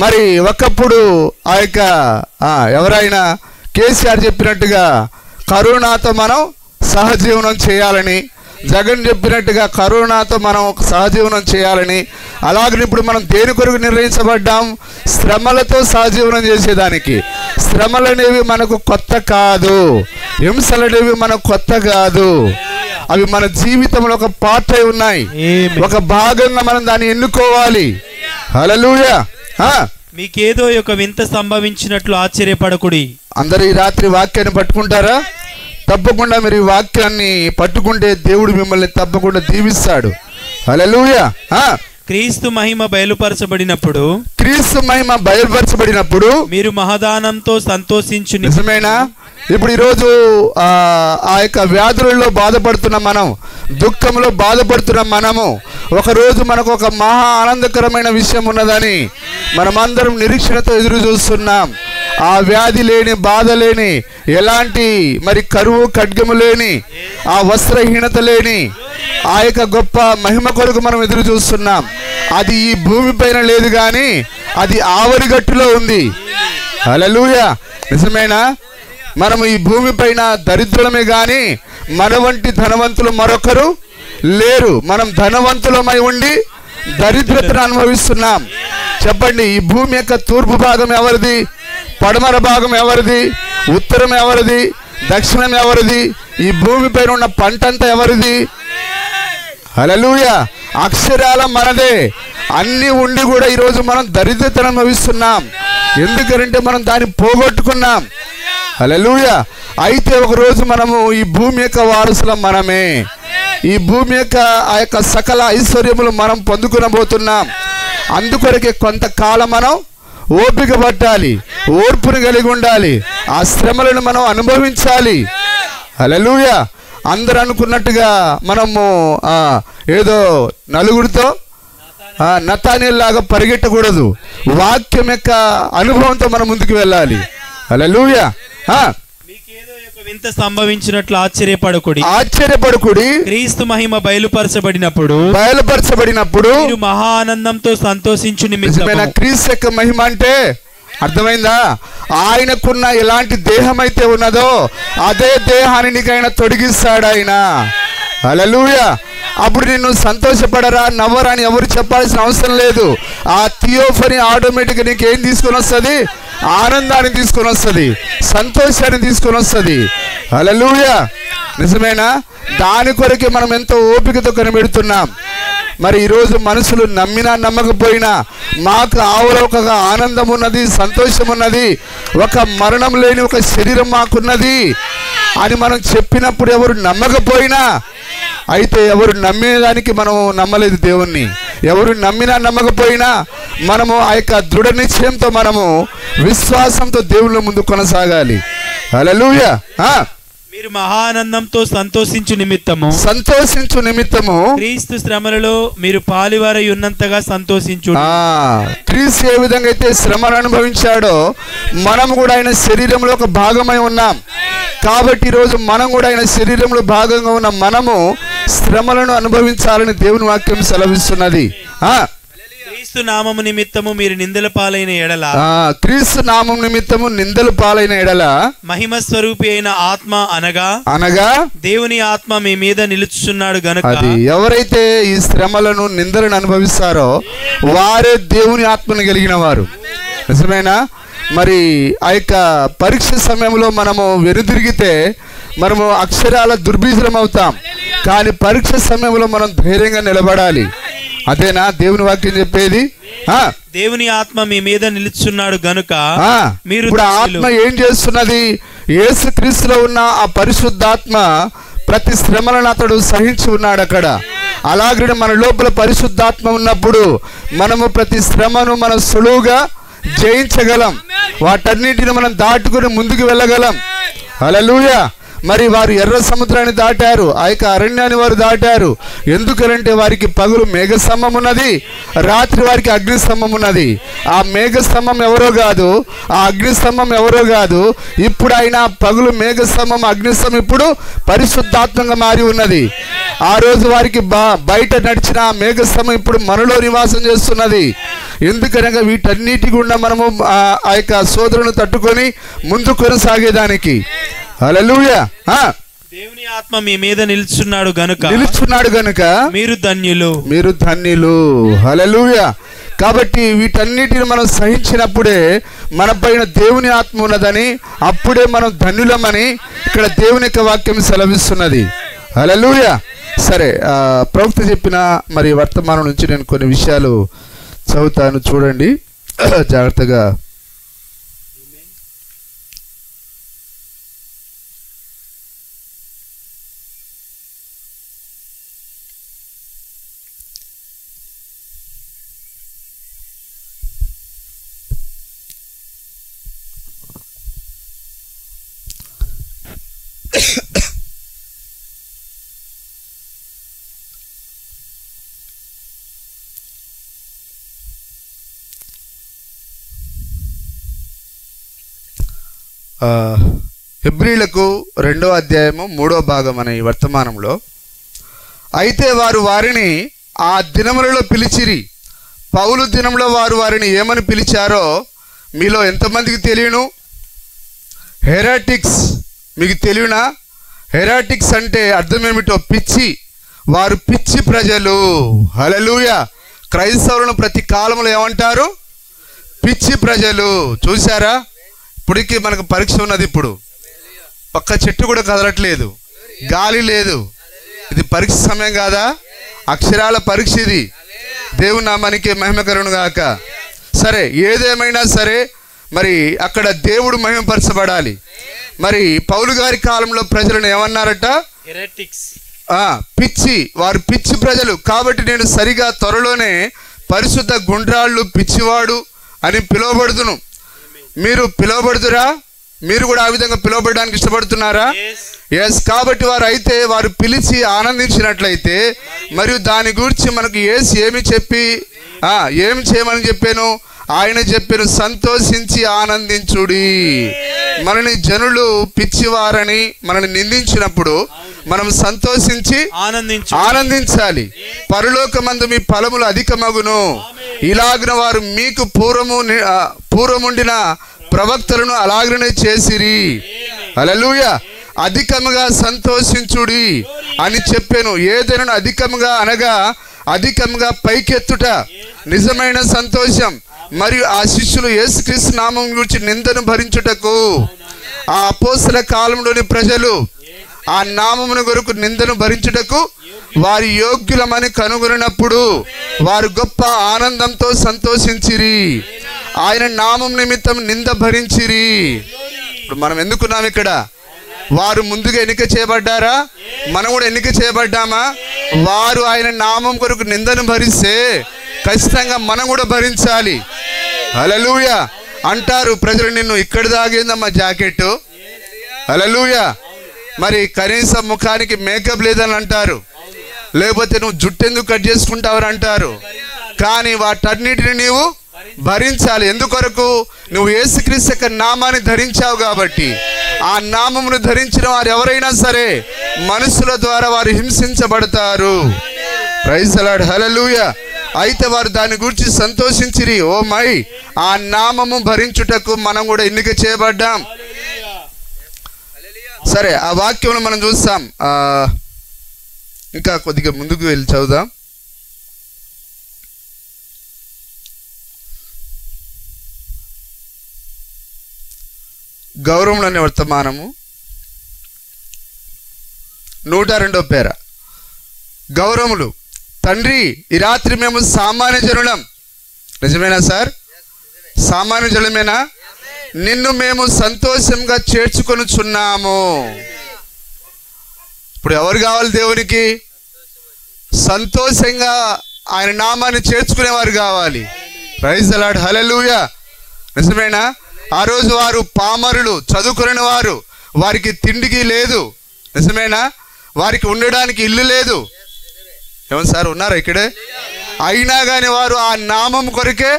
Speaker 1: మరి ఒకప్పుడు ఆ యొక్క ఎవరైనా కేసీఆర్ చెప్పినట్టుగా కరోనాతో మనం సహజీవనం చేయాలని, జగన్ చెప్పినట్టుగా కరోనాతో మనం సహజీవనం చేయాలని, అలాగే ఇప్పుడు మనం దేని కొరకు నిర్ణయించబడ్డాం? శ్రమలతో సహజీవనం చేసేదానికి. శ్రమలు అనేవి మనకు కొత్త కాదు, హింసలు అనేవి మనకు కొత్త కాదు. అవి మన జీవితంలో ఒక పార్ట్ అయి ఉన్నాయి. ఒక భాగంగా మనం దాన్ని ఎన్నుకోవాలి. హల్లెలూయా.
Speaker 2: మీకేదో ఒక వింత సంభవించినట్లు ఆశ్చర్యపడకుడి.
Speaker 1: అందరూ ఈ రాత్రి వాక్యాన్ని పట్టుకుంటారా? తప్పకుండా మీరు ఈ వాక్యాన్ని పట్టుకుంటే దేవుడు మిమ్మల్ని తప్పకుండా దీవిస్తాడు. హల్లెలూయా.
Speaker 2: క్రీస్తు మహిమ బయలుపరచబడినప్పుడు మీరు మహదానంతో సంతోషించు.
Speaker 1: నిజమేనా? ఇప్పుడు ఈరోజు ఆ యొక్క వ్యాధులలో బాధపడుతున్న మనం, దుఃఖంలో బాధపడుతున్న మనము, ఒకరోజు మనకు ఒక మహా ఆనందకరమైన విషయం ఉన్నదని మనమందరం నిరీక్షణతో ఎదురు చూస్తున్నాం. ఆ వ్యాధి లేని, బాధ లేని, ఎలాంటి మరి కరువు ఖడ్గము లేని, ఆ వస్త్రహీనత లేని ఆ యొక్క గొప్ప మహిమ కొరకు మనం ఎదురు చూస్తున్నాం. అది ఈ భూమి పైన లేదు కానీ అది ఆవరిగట్టులో ఉంది. హల్లెలూయా. నిజమేనా? మనము ఈ భూమి పైన దరిద్రులమే కానీ మన వంటి ధనవంతులు మరొకరు లేరు. మనం ధనవంతులమై ఉండి దరిద్రతను అనుభవిస్తున్నాం. చెప్పండి, ఈ భూమి యొక్క తూర్పు భాగం ఎవరిది? పడమర భాగం ఎవరిది? ఉత్తరం ఎవరిది? దక్షిణం ఎవరిది? ఈ భూమి పైన ఉన్న పంట అంతా ఎవరిది? హల్లెలూయా. అక్షరాల మనదే. అన్ని ఉండి కూడా ఈరోజు మనం దరిద్రతను అనుభవిస్తున్నాం. ఎందుకంటే మనం దాన్ని పోగొట్టుకున్నాం. హల్లెలూయా. అయితే ఒకరోజు మనము ఈ భూమి యొక్క వారసులం మనమే. ఈ భూమి యొక్క ఆ యొక్క సకల ఐశ్వర్యములు మనం పొందుకునబోతున్నాం. అందుకొరకే కొంతకాలం మనం ఓపిక పట్టాలి, ఓర్పును కలిగి ఉండాలి, ఆ శ్రమలను మనం అనుభవించాలి. హల్లెలూయా. అందరూ అనుకున్నట్టుగా మనము ఏదో నలుగురితో నతానియేలు లాగా పరిగెట్టకూడదు. వాక్యం యొక్క అనుభవంతో మనం ముందుకు వెళ్ళాలి. హల్లెలూయా.
Speaker 2: మీకేదో ఒక వింత సంభవించినట్లు ఆశ్చర్యపడకుడి.
Speaker 1: క్రీస్తు
Speaker 2: మహిమ బయలుపరచబడినప్పుడు
Speaker 1: మీరు
Speaker 2: మహా ఆనందంతో సంతోషించు నిమిత్తము.
Speaker 1: క్రీస్తు యొక్క మహిమ అంటే అర్థమైందా? ఆయనకున్న ఎలాంటి దేహం అయితే ఉన్నదో అదే దేహాన్ని నీకైనా తొడిగిస్తాడు ఆయన. హల్లెలూయా. అప్పుడు నిన్ను సంతోషపడరా నవ్వరా అని ఎవరు చెప్పాల్సిన అవసరం లేదు. ఆ థియోఫనీ ఆటోమేటిక్గా నీకు ఏం తీసుకొని వస్తుంది? ఆనందాన్ని తీసుకొని వస్తుంది, సంతోషాన్ని తీసుకొని వస్తుంది. హల్లెలూయా. నిజమేనా? దాని కొరకే మనం ఎంతో ఓపికతో కనిపెడుతున్నాం. మరి ఈరోజు మనుషులు నమ్మినా నమ్మకపోయినా మాకు ఆవలోకగా ఆనందం ఉన్నది, సంతోషం ఉన్నది, ఒక మరణం లేని ఒక శరీరం మాకున్నది అని మనం చెప్పినప్పుడు ఎవరు నమ్మకపోయినా, అయితే ఎవరు నమ్మేదానికి మనం నమ్మలేదు దేవుణ్ణి. ఎవరు నమ్మినా నమ్మకపోయినా మనము ఆ యొక్క దృఢ నిశ్చయంతో మనము విశ్వాసంతో దేవుళ్ళ ముందు కొనసాగాలి. హల్లెలూయా.
Speaker 2: మీరు మహానందంతో సంతోషించు నిమిత్తము క్రీస్తు శ్రమలలో మీరు పాలివారై ఉన్నంతగా సంతోషించు.
Speaker 1: క్రీస్తు ఏ విధంగా అయితే శ్రమను అనుభవించాడో మనం కూడా ఆయన శరీరంలో ఒక భాగమై ఉన్నాం. కాబట్టి ఈరోజు మనం కూడా ఆయన శరీరంలో భాగంగా ఉన్న మనము శ్రమలను అనుభవించాలని దేవుని వాక్యం సెలవిస్తున్నది.
Speaker 2: క్రీస్తు నామము నిమిత్తము మీరు నిందల పాలైన ఎడల మహిమ స్వరూపి అయిన ఆత్మ అనగా దేవుని ఆత్మ మీ మీద నిలుచుచున్నాడు గనుక.
Speaker 1: అది ఎవరైతే ఈ శ్రమలను నిందలను అనుభవిస్తారో వారే దేవుని ఆత్మను కలిగిన వారు. నిజమేనా? మరి ఆ యొక్క పరీక్ష సమయంలో మనము వెనుదిరిగితే మనము అక్షరాల దుర్బీజం అవుతాం. కానీ పరీక్ష సమయంలో మనం ధైర్యంగా నిలబడాలి. అదేనా దేవుని వాక్యం చెప్పేది?
Speaker 2: దేవుని ఆత్మ మీ మీద నిలుచున్నాడు గనుక మీరు.
Speaker 1: ఇప్పుడు ఆత్మ ఏం చేస్తున్నది? యేసుక్రీస్తులో ఉన్న ఆ పరిశుద్ధాత్మ ప్రతి శ్రమలను అతడు సహించి ఉన్నాడు అక్కడ. అలాగే మన లోపల పరిశుద్ధాత్మ ఉన్నప్పుడు మనము ప్రతి శ్రమను మనం సులువుగా జయించగలం. వాటన్నిటిని మనం దాటుకుని ముందుకు వెళ్ళగలం. హల్లెలూయా. మరి వారు ఎర్ర సముద్రాన్ని దాటారు, ఆ యొక్క అరణ్యాన్ని వారు దాటారు. ఎందుకంటే వారికి పగులు మేఘస్తంభం ఉన్నది, రాత్రి వారికి అగ్నిస్తంభం ఉన్నది. ఆ మేఘస్తంభం ఎవరో కాదు, ఆ అగ్నిస్తంభం ఎవరో కాదు. ఇప్పుడు ఆయన పగులు మేఘస్తంభం, అగ్నిస్తంభం ఇప్పుడు పరిశుద్ధాత్మంగా మారి ఉన్నది. ఆ రోజు వారికి బయట నడిచిన ఆ మేఘస్తంభం ఇప్పుడు మనలో నివాసం చేస్తున్నది. ఎందుకనగా వీటన్నిటి గుండా మనము ఆ యొక్క సోదరులను తట్టుకొని ముందు కొనసాగేదానికి. హల్లెలూయా.
Speaker 2: దేవుని ఆత్మ మీ మీద నిలుచున్నాడు గనుక మీరు
Speaker 1: ధన్యులు. హల్లెలూయా. కాబట్టి వీటన్నిటిని మనం సహించినప్పుడే మన పైన దేవుని ఆత్మ ఉన్నదని, అప్పుడే మనం ధన్యులమని ఇక్కడ దేవుని యొక్క వాక్యం సెలవిస్తున్నది. హల్లెలూయా. సరే, ప్రవక్త చెప్పిన మరి వర్తమానం నుంచి నేను కొన్ని విషయాలు చదువుతాను, చూడండి జాగ్రత్తగా. హెబ్రీలకు 2వ అధ్యాయము 3వ భాగం అనే ఈ వర్తమానంలో, అయితే వారు వారిని ఆ దినములలో పిలిచిరి. పౌలు దినంలో వారు వారిని ఏమని పిలిచారో మీలో ఎంతమందికి తెలియను? హెరాటిక్స్. మీకు తెలియనా? హెరాటిక్స్ అంటే అర్థం ఏమిటో? పిచ్చి. వారు పిచ్చి ప్రజలు. హల్లెలూయా. క్రైస్తవులను ప్రతి కాలంలో ఏమంటారు? పిచ్చి ప్రజలు. చూసారా? ఇప్పటికీ మనకు పరీక్ష ఉన్నది. ఇప్పుడు ఒక్క చెట్టు కూడా కదలట్లేదు, గాలి లేదు. ఇది పరీక్ష సమయం కాదా? అక్షరాల పరీక్ష ఇది. దేవుని నామానికి మహిమకరును గాక. సరే, ఏదేమైనా సరే మరి అక్కడ దేవుడు మహిమపరచబడాలి. మరి పౌలు గారి కాలంలో ప్రజలను ఏమన్నారట? పిచ్చి. వారు పిచ్చి ప్రజలు. కాబట్టి నేను సరిగా త్వరలోనే పరిశుద్ధ గుండ్రాళ్ళు పిచ్చివాడు అని పిలువబడుదును. మీరు పిలువబడుదురా? మీరు కూడా ఆ విధంగా పిలువబడడానికి ఇష్టపడుతున్నారా? ఎస్. కాబట్టి వారు పిలిచి ఆనందించినట్లయితే మరియు దాని గురించి మనకు యేసు ఏమి చేయమని చెప్పాను? ఆయన చెప్పాను, సంతోషించి ఆనందించుడి. మనని జనులు పిచ్చివారని మనల్ని నిందించినప్పుడు మనం సంతోషించి ఆనందించాలి. పరలోకమందు మీ ఫలములు అధికమగును. ఇలాగున వారు మీకు పూర్వముండిన ప్రవక్తలను అలాగనే చేసిరి. హల్లెలూయా. అధికముగా సంతోషించుడి అని చెప్పాను. ఏదైనా అధికముగా అనగా అధికముగా పైకెత్తుట నిజమైన సంతోషం. మరియు ఆ శిష్యులు యేసుక్రీస్తు నామం గురించి నిందను భరించుటకు ఆ అపోస్తల కాలంలోని ప్రజలు ఆ నామమును కొరకు నిందను భరించుటకు వారి యోగ్యులమని కనుగొనినప్పుడు వారు గొప్ప ఆనందంతో సంతోషించిరి. ఆయన నామం నిమిత్తం నింద భరించిరి. ఇప్పుడు మనం ఎందుకున్నాం ఇక్కడ? వారు ముందుగా ఎన్నిక చేయబడ్డారా? మనం కూడా ఎన్నిక చేయబడ్డామా? వారు ఆయన నామం కొరకు నిందను భరిస్తే ఖచ్చితంగా మనం కూడా భరించాలి. హల్లెలూయా. అంటారు ప్రజలు, నిన్ను ఇక్కడ దాగేందమ్మా జాకెట్. హల్లెలూయా. మరి కనీసం ముఖానికి మేకప్ లేదని అంటారు, లేకపోతే నువ్వు జుట్టు ఎందుకు కట్ చేసుకుంటావని అంటారు. కానీ వాటన్నిటిని నీవు భరించాలి. ఎందుకొరకు? నువ్వు యేసుక్రీస్తు యొక్క నామాన్ని ధరించావు కాబట్టి. ఆ నామమును ధరించిన వారు ఎవరైనా సరే మనుషుల ద్వారా వారు హింసించబడతారు. Praise the Lord. హల్లెలూయా. అయితే వారు దాని గురించి సంతోషించిరి. ఓ మై, ఆ నామము భరించుటకు మనం కూడా ఎన్నిక చేయబడ్డాం. సరే, ఆ వాక్యంలో మనం చూస్తాం. ఇంకా కొద్దిగా ముందుకు వెళ్ళి చదువుదాం. గౌరవములనే వర్తమానము 102వ పేర. గౌరవములు. తండ్రి, ఈ రాత్రి మేము సామాన్య జనులం. నిజమేనా సార్? సామాన్య జనులమేనా? నిన్ను మేము సంతోషంగా చేర్చుకొనుచున్నాము. ఇప్పుడు ఎవరు కావాలి దేవునికి? సంతోషంగా ఆయన నామాన్ని చేర్చుకునేవారు కావాలి. Praise the Lord. హల్లెలూయా. నిజమేనా? ఆ రోజు వారు పామరులు, చదువుకుని వారు, వారికి తిండికి లేదు. నిజమేనా? వారికి ఉండడానికి ఇల్లు లేదు. ఏమన్నా సార్ ఉన్నారా ఇక్కడే? అయినా కానీ వారు ఆ నామం కొరకే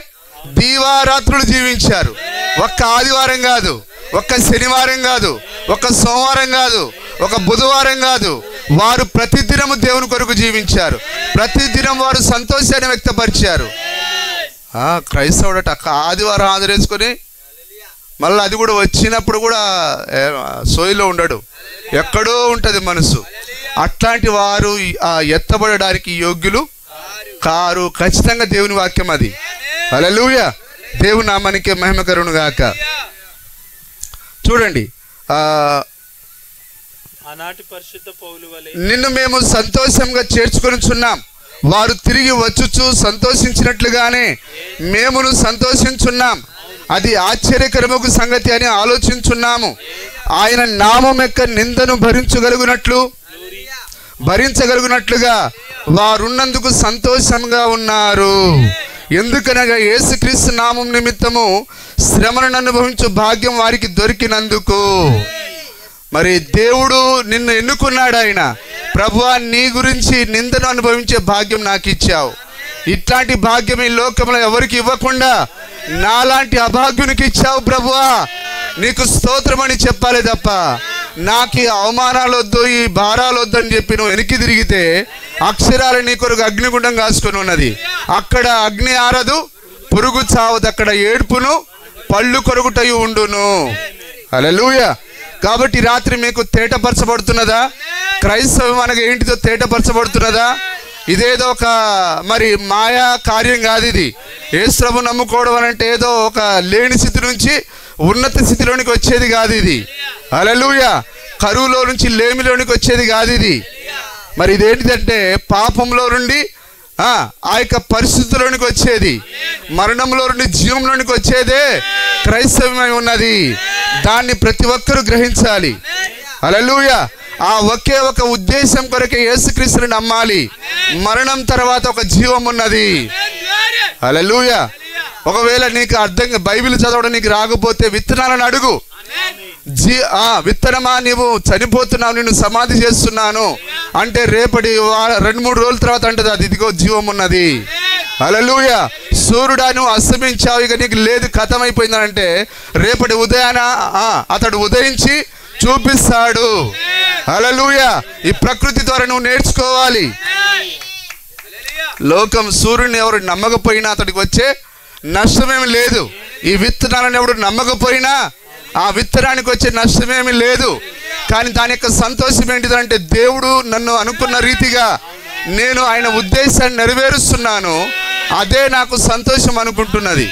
Speaker 1: దీవారాత్రులు జీవించారు. ఒక్క ఆదివారం కాదు, ఒక్క శనివారం కాదు, ఒక్క సోమవారం కాదు, ఒక బుధవారం కాదు. వారు ప్రతిదినము దేవుని కొరకు జీవించారు. ప్రతిదినం వారు సంతోషాన్ని వ్యక్తపరిచారు. క్రైస్తవుడట ఆదివారం హాజరేసుకొని మళ్ళీ అది కూడా వచ్చినప్పుడు కూడా సోయిలో ఉండడు, ఎక్కడో ఉంటుంది మనసు. అట్లాంటి వారు ఎత్తబడడానికి యోగ్యులు కారు. ఖచ్చితంగా దేవుని వాక్యం అది. హల్లెలూయా. దేవుని నామానికి మహిమ కలుగును గాక. చూడండి, నిన్ను మేము సంతోషంగా చేర్చుకొనుచున్నాం. వారు తిరిగి వచ్చుచు సంతోషించినట్లుగానే మేమును సంతోషించున్నాం. అది ఆశ్చర్యకరమైన సంగతి అని ఆలోచించున్నాము. ఆయన నామం యొక్క నిందను భరించగలుగునట్లుగా వారున్నందుకు సంతోషంగా ఉన్నారు. ఎందుకనగా యేసుక్రీస్తు నామం నిమిత్తము శ్రమను అనుభవించు భాగ్యం వారికి దొరికినందుకు. మరి దేవుడు నిన్ను ఎన్నుకున్నాడు. ఆయన, ప్రభువా, నీ గురించి నిందను అనుభవించే భాగ్యం నాకు ఇచ్చావు. ఇట్లాంటి భాగ్యం ఈ లోకంలో ఎవరికి ఇవ్వకుండా నాలాంటి అభాగ్యునికి ఇచ్చావు ప్రభువా, నీకు స్తోత్రం అని చెప్పాలి తప్ప నాకు ఈ అవమానాలు వద్దు, ఈ భారాలు వద్దు అని చెప్పి నువ్వు వెనక్కి తిరిగితే అక్షరాలు నీ కొరకు అగ్నిగుండం కాసుకొని ఉన్నది. అక్కడ అగ్ని ఆరదు, పురుగు చావదు. అక్కడ ఏడుపును పళ్ళు కొరుకుటయు ఉండును. హల్లెలూయా. కాబట్టి రాత్రి మీకు తేటపరచబడుతున్నదా? క్రైస్తవం అనగా ఏంటిదో తేటపరచబడుతున్నదా? ఇదేదో ఒక మరి మాయా కార్యం కాదు. ఇది యేసుప్రభు నమ్ముకోవడం అంటే ఏదో ఒక లేని స్థితి నుంచి ఉన్నత స్థితిలోనికి వచ్చేది కాదు ఇది. హల్లెలూయా. కరువులో నుంచి లేమిలోనికి వచ్చేది కాదు ఇది. మరి ఇదేంటిదంటే పాపంలో నుండి ఆ యొక్క పరిస్థితుల్లోనికి వచ్చేది, మరణంలో నుండి జీవంలోనికి వచ్చేదే క్రైస్తవమై ఉన్నది. దాన్ని ప్రతి ఒక్కరూ గ్రహించాలి. హల్లెలూయా. ఆ ఒకే ఒక ఉద్దేశం కొరకే యేసుక్రీస్తుని నమ్మాలి. మరణం తర్వాత ఒక జీవం ఉన్నది. హల్లెలూయా. ఒకవేళ నీకు బైబిల్ చదవడం నీకు రాకపోతే విత్తనాలను అడుగు. విత్తనమా నీవు చనిపోతున్నావు, నిన్ను సమాధి చేస్తున్నాను అంటే రేపటి 2-3 రోజుల తర్వాత అంటది అది ఇదిగో జీవం ఉన్నది. హల్లెలూయా. సూర్యుడా నువ్వు అస్తమించావు, ఇక నీకు లేదు, ఖతమైపోయిందని అంటే రేపటి ఉదయాన అతడు ఉదయించి చూపిస్తాడు. హల్లెలూయా. ఈ ప్రకృతి ద్వారా నువ్వు నేర్చుకోవాలి. లోకం సూర్యుని ఎవరు నమ్మకపోయినా అతడికి వచ్చే నష్టమేమి లేదు. ఈ విత్తనాలను ఎవడు నమ్మకపోయినా ఆ విత్తనానికి వచ్చే నష్టమేమి లేదు. కానీ దాని యొక్క సంతోషం ఏంటిదంటే దేవుడు నన్ను అనుకున్న రీతిగా నేను ఆయన ఉద్దేశాన్ని నెరవేరుస్తున్నాను, అదే నాకు సంతోషం అనుకుంటున్నది.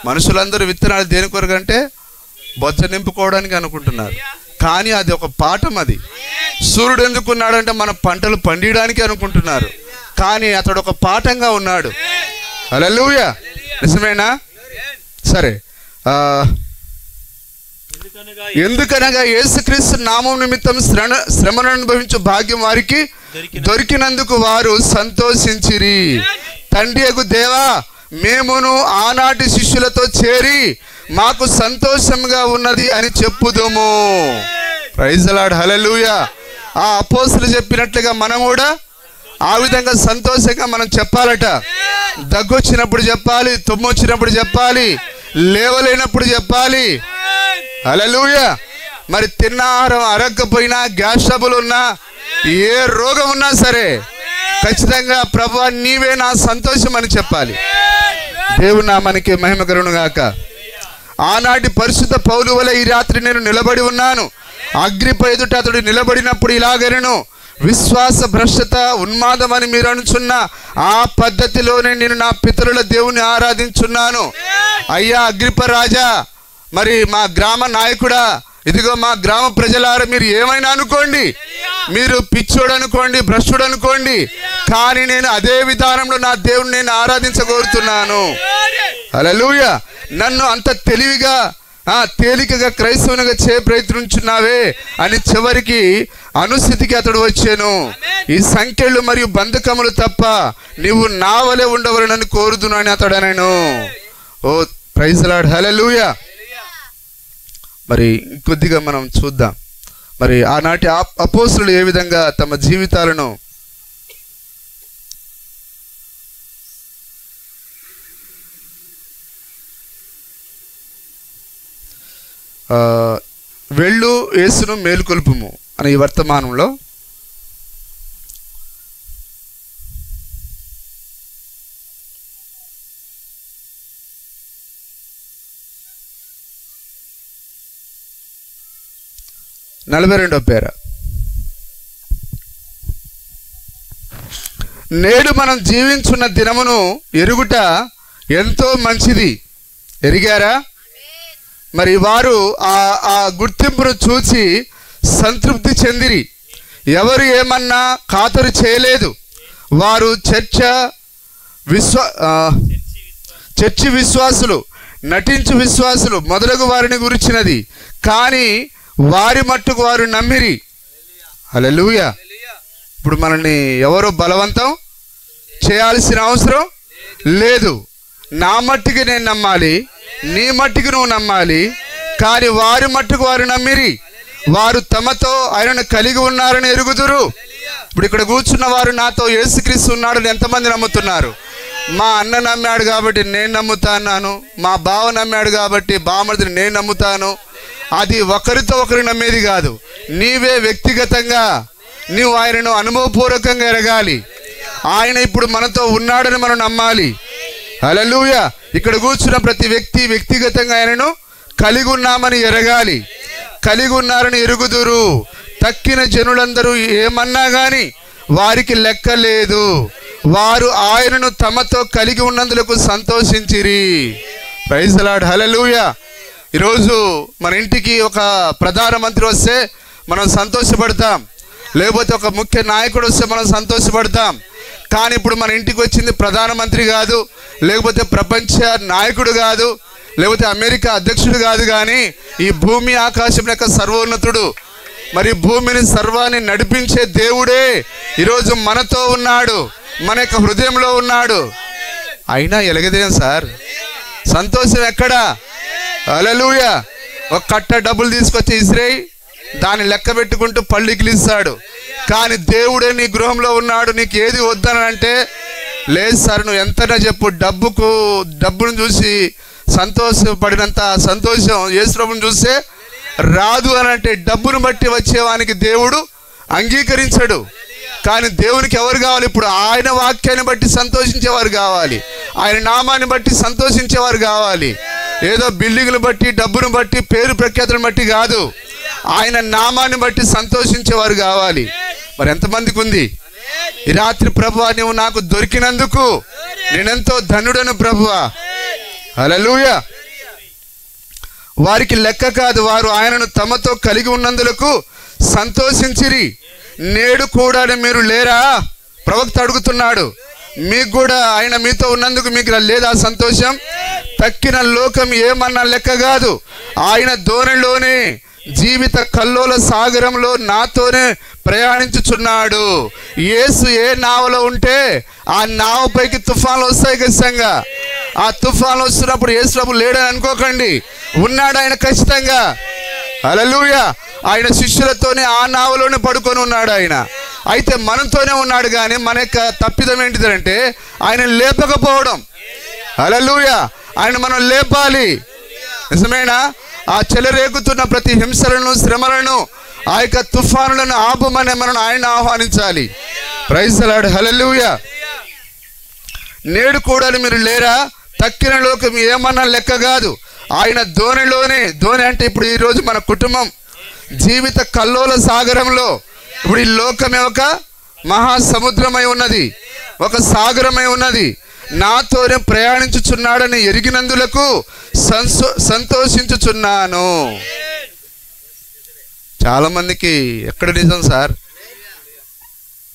Speaker 1: మనుషులందరూ విత్తనాలు దేని కొరకంటే బొజ్జ నింపుకోవడానికి అనుకుంటున్నారు, కానీ అది ఒక పాఠం. అది సూర్యుడు ఎందుకున్నాడంటే మన పంటలు పండియడానికి అనుకుంటున్నారు, కానీ అతడు ఒక పాఠంగా ఉన్నాడు. హల్లెలూయా. నిజమేనా? సరే. ఎందుకనగా యేసుక్రీస్తు నామం నిమిత్తం శ్రమను అనుభవించు భాగ్యం వారికి దొరికినందుకు వారు సంతోషించిరి. తండ్రియగు దేవా, మేమును ఆనాటి శిష్యులతో చేరి మాకు సంతోషంగా ఉన్నది అని చెప్పుదుము. Praise the Lord. హల్లెలూయా. ఆ అపోస్తలులు చెప్పినట్లుగా మనం కూడా ఆ విధంగా సంతోషంగా మనం చెప్పాలట. దగ్గు వచ్చినప్పుడు చెప్పాలి, తుమ్ము వచ్చినప్పుడు చెప్పాలి, లేవలేనప్పుడు చెప్పాలి. హల్లెలూయా. మరి తిన్న ఆహారం అరగకపోయినా, గ్యాస్ ట్రబుల్ ఉన్నా, ఏ రోగం ఉన్నా సరే ఖచ్చితంగా ప్రభువా నీవే నా సంతోషం అని చెప్పాలి. దేవుని నామానికి మహిమ కలుగును గాక. ఆనాటి పరిశుద్ధ పౌలు వలె ఈ రాత్రి నేను నిలబడి ఉన్నాను. అగ్రిప్ప ఎదుట అతడు నిలబడినప్పుడు ఇలాగెనను, విశ్వాస భ్రష్టత ఉన్మాదమని మీరు అనుచున్న ఆ పద్ధతిలోనే నేను నా పితరుల దేవుని ఆరాధించున్నాను. అయ్యా అగ్రిప్ప రాజా, మరి మా గ్రామ నాయకుడా, ఇదిగో మా గ్రామ ప్రజలారా, మీరు ఏమైనా అనుకోండి, మీరు పిచ్చోడు అనుకోండి, భ్రష్టుడు అనుకోండి, కానీ నేను అదే విధానంలో నా దేవుని నేను ఆరాధించగోరుతున్నాను. హల్లెలూయా. నన్ను అంత తెలివిగా తేలికగా క్రైస్తవునిగా ప్రయత్నించున్నావే అని చివరికి అనుస్థితికి అతడు వచ్చాను. ఈ సంఖ్యలు మరియు బంధకములు తప్ప నీవు నా వలె ఉండవలనని కోరుతున్నాను అతడు అనను. ఓ ప్రైజ్ ది లార్డ్. హల్లెలూయా. మరి కొద్దిగా మనం చూద్దాం. మరి ఆనాటి అపోస్తలులు ఏ విధంగా తమ జీవితాలను వెళ్ళు యేసును మేలుకొల్పుము అనే ఈ వర్తమానంలో నలభై 42వ పేర, నేడు మనం జీవించున్న దినమును ఎరుగుట ఎంతో మంచిది. ఎరిగారా? మరి వారు ఆ గుర్తింపును చూసి సంతృప్తి చెందిరి. ఎవరు ఏమన్నా ఖాతరు చేయలేదు. వారు చర్చి విశ్వాసులు, నటించు విశ్వాసులు మొదలగు వారిని గురించినది, కానీ వారి మట్టుకు వారు నమ్మిరి. హల్లెలూయా. ఇప్పుడు మనల్ని ఎవరో బలవంతం చేయాల్సిన అవసరం లేదు. నా మట్టుకు నేను నమ్మాలి, నీ మట్టుకు నువ్వు నమ్మాలి, కానీ వారి మట్టుకు వారు నమ్మిరి. వారు తమతో ఆయనను కలిగి ఉన్నారని ఎరుగుదురు. ఇప్పుడు ఇక్కడ కూర్చున్న వారు నాతో యేసుక్రీస్తు ఉన్నాడని ఎంతమంది నమ్ముతున్నారు? మా అన్న నమ్మాడు కాబట్టి నేను నమ్ముతాను, మా బావ నమ్మాడు కాబట్టి బామర్దిని నేను నమ్ముతాను. అది ఒకరితో ఒకరు నమ్మేది కాదు. నీవే వ్యక్తిగతంగా నీవు ఆయనను అనుభవపూర్వకంగా ఎరగాలి. ఆయన ఇప్పుడు మనతో ఉన్నాడని మనం నమ్మాలి. హల్లెలూయా. ఇక్కడ కూర్చున్న ప్రతి వ్యక్తి వ్యక్తిగతంగా ఆయనను కలిగి ఉన్నామని ఎరగాలి. కలిగి ఉన్నారని ఎరుగుదురు. తక్కిన జనులందరూ ఏమన్నా కానీ వారికి లెక్క లేదు. వారు ఆయనను తమతో కలిగి ఉన్నందులకు సంతోషించిరి. Praise the Lord. హల్లెలూయా. ఈరోజు మన ఇంటికి ఒక ప్రధానమంత్రి వస్తే మనం సంతోషపడతాం, లేకపోతే ఒక ముఖ్య నాయకుడు వస్తే మనం సంతోషపడతాం. కానీ ఇప్పుడు మన ఇంటికి వచ్చింది ప్రధానమంత్రి కాదు, లేకపోతే ప్రపంచ నాయకుడు కాదు, లేకపోతే అమెరికా అధ్యక్షుడు కాదు, కానీ ఈ భూమి ఆకాశం యొక్క సర్వోన్నతుడు, మరి భూమిని సర్వాన్ని నడిపించే దేవుడే ఈరోజు మనతో ఉన్నాడు, మన యొక్క హృదయంలో ఉన్నాడు. అయినా ఎలగదేం సార్, సంతోషం ఎక్కడా? హల్లెలూయా. ఒక కట్ట డబ్బులు తీసుకొచ్చి ఇసిరేయి, దాన్ని లెక్క పెట్టుకుంటూ పళ్ళికిలిస్తాడు. కానీ దేవుడే నీ గృహంలో ఉన్నాడు, నీకు ఏది వద్దని అంటే, లేదు సార్ నువ్వు ఎంతైనా చెప్పు, డబ్బును చూసి సంతోషపడినంత సంతోషం యేసుప్రభుని చూస్తే రాదు అని అంటే, డబ్బును బట్టి వచ్చేవానికి దేవుడు అంగీకరించడు. కానీ దేవునికి ఎవరు కావాలి? ఇప్పుడు ఆయన వాక్యాన్ని బట్టి సంతోషించేవారు కావాలి, ఆయన నామాన్ని బట్టి సంతోషించేవారు కావాలి. ఏదో బిల్డింగ్లు బట్టి, డబ్బును బట్టి, పేరు ప్రఖ్యాతులను బట్టి కాదు, ఆయన నామాన్ని బట్టి సంతోషించేవారు కావాలి. మరి ఎంతమందికి ఉంది ఈ రాత్రి? ప్రభువా నువ్వు నాకు దొరికినందుకు నేనెంతో ధన్యుడను ప్రభువా. హల్లెలూయా. వారికి లెక్క కాదు, వారు ఆయనను తమతో కలిగి ఉన్నందులకు సంతోషించిరి. నేడు కూడా మీరు లేరా? ప్రవక్త అడుగుతున్నాడు. మీకు కూడా ఆయన మీతో ఉన్నందుకు మీకు లేదా సంతోషం? తక్కిన లోకం ఏమన్నా లెక్క కాదు, ఆయన ధోరణిలోనే జీవిత కల్లోల సాగరంలో నాతోనే ప్రయాణించుచున్నాడు. యేసు ఏ నావలో ఉంటే ఆ నావపైకి తుఫాన్లు వస్తాయి ఖచ్చితంగా. ఆ తుఫాన్లు వస్తున్నప్పుడు యేసు ప్రభు లేడని అనుకోకండి, ఉన్నాడు ఆయన ఖచ్చితంగా. హల్లెలూయా. ఆయన శిష్యులతోనే ఆ నావలోనే పడుకొని ఉన్నాడు ఆయన. అయితే మనతోనే ఉన్నాడు, కానీ మన యొక్క తప్పిదం ఏంటిదంటే ఆయన లేపకపోవడం. హల్లెలూయా. ఆయన మనం లేపాలి. నిజమేనా? ఆ చెలరేగుతున్న ప్రతి హింసలను, శ్రమలను, ఆ యొక్క తుఫానులను ఆపమని మనం ఆయన ఆహ్వానించాలి. Praise the Lord. హల్లెలూయా. నేడు కూడా మీరు లేరా? తక్కిన లోకం ఏమన్నా లెక్క కాదు, ఆయన ధోరణిలోనే. ధోని అంటే ఇప్పుడు ఈరోజు మన కుటుంబం జీవిత కల్లోల సాగరంలో, ఇప్పుడు ఈ లోకమే ఒక మహాసముద్రమై ఉన్నది, ఒక సాగరమై ఉన్నది. నాతోనే ప్రయాణించుచున్నాడని ఎరిగినందులకు సంతోషించుచున్నాను. చాలా మందికి ఎక్కడ నిజం సార్?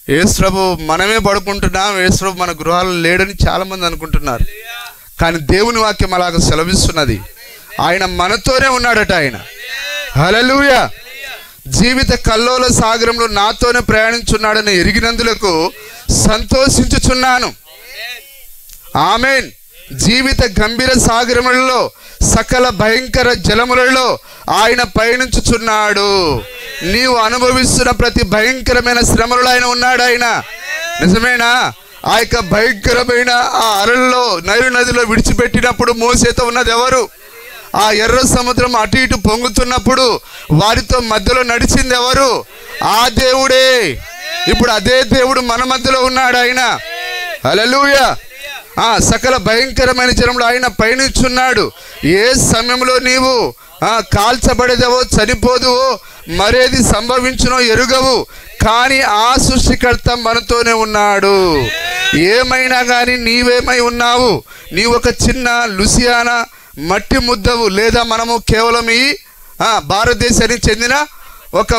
Speaker 1: యేసు ప్రభు మనమే పడుకుంటున్నాం, యేసు ప్రభు మన గృహాల్లో లేడని చాలా మంది అనుకుంటున్నారు. కానీ దేవుని వాక్యం అలాగ సెలవిస్తున్నది, ఆయన మనతోనే ఉన్నాడట ఆయన. హల్లెలూయా. జీవిత కల్లోల సాగరంలో నాతోనే ప్రయాణించున్నాడని ఎరిగినందులకు సంతోషించుచున్నాను. ఆమేన్. జీవిత గంభీర సాగరములలో, సకల భయంకర జలములలో ఆయన పయనించుచున్నాడు. నీవు అనుభవిస్తున్న ప్రతి భయంకరమైన శ్రమలలో ఆయన ఉన్నాడు. ఆయన నిజమేనా? ఆ యొక్క భయంకరమైన ఆ అలల్లో నైలు నదిలో విడిచిపెట్టినప్పుడు మోసేతో ఉన్నది ఎవరు? ఆ ఎర్ర సముద్రం అటు ఇటు పొంగుతున్నప్పుడు వారితో మధ్యలో నడిచింది ఎవరు? ఆ దేవుడే. ఇప్పుడు అదే దేవుడు మన మధ్యలో ఉన్నాడు ఆయన. హల్లెలూయా. సకల భయంకరమైన జనంలో ఆయన పయనించున్నాడు. ఏ సమయంలో నీవు కాల్చబడేదవో, చనిపోదువో, మరేది సంభవించునో ఎరుగవు, కానీ ఆ సృష్టికర్త మనతోనే ఉన్నాడు. ఏమైనా కానీ నీవేమై ఉన్నావు? నీవు ఒక చిన్న లూసియానా మట్టి ముద్దవు, లేదా మనము కేవలం ఈ భారతదేశానికి చెందిన ఒక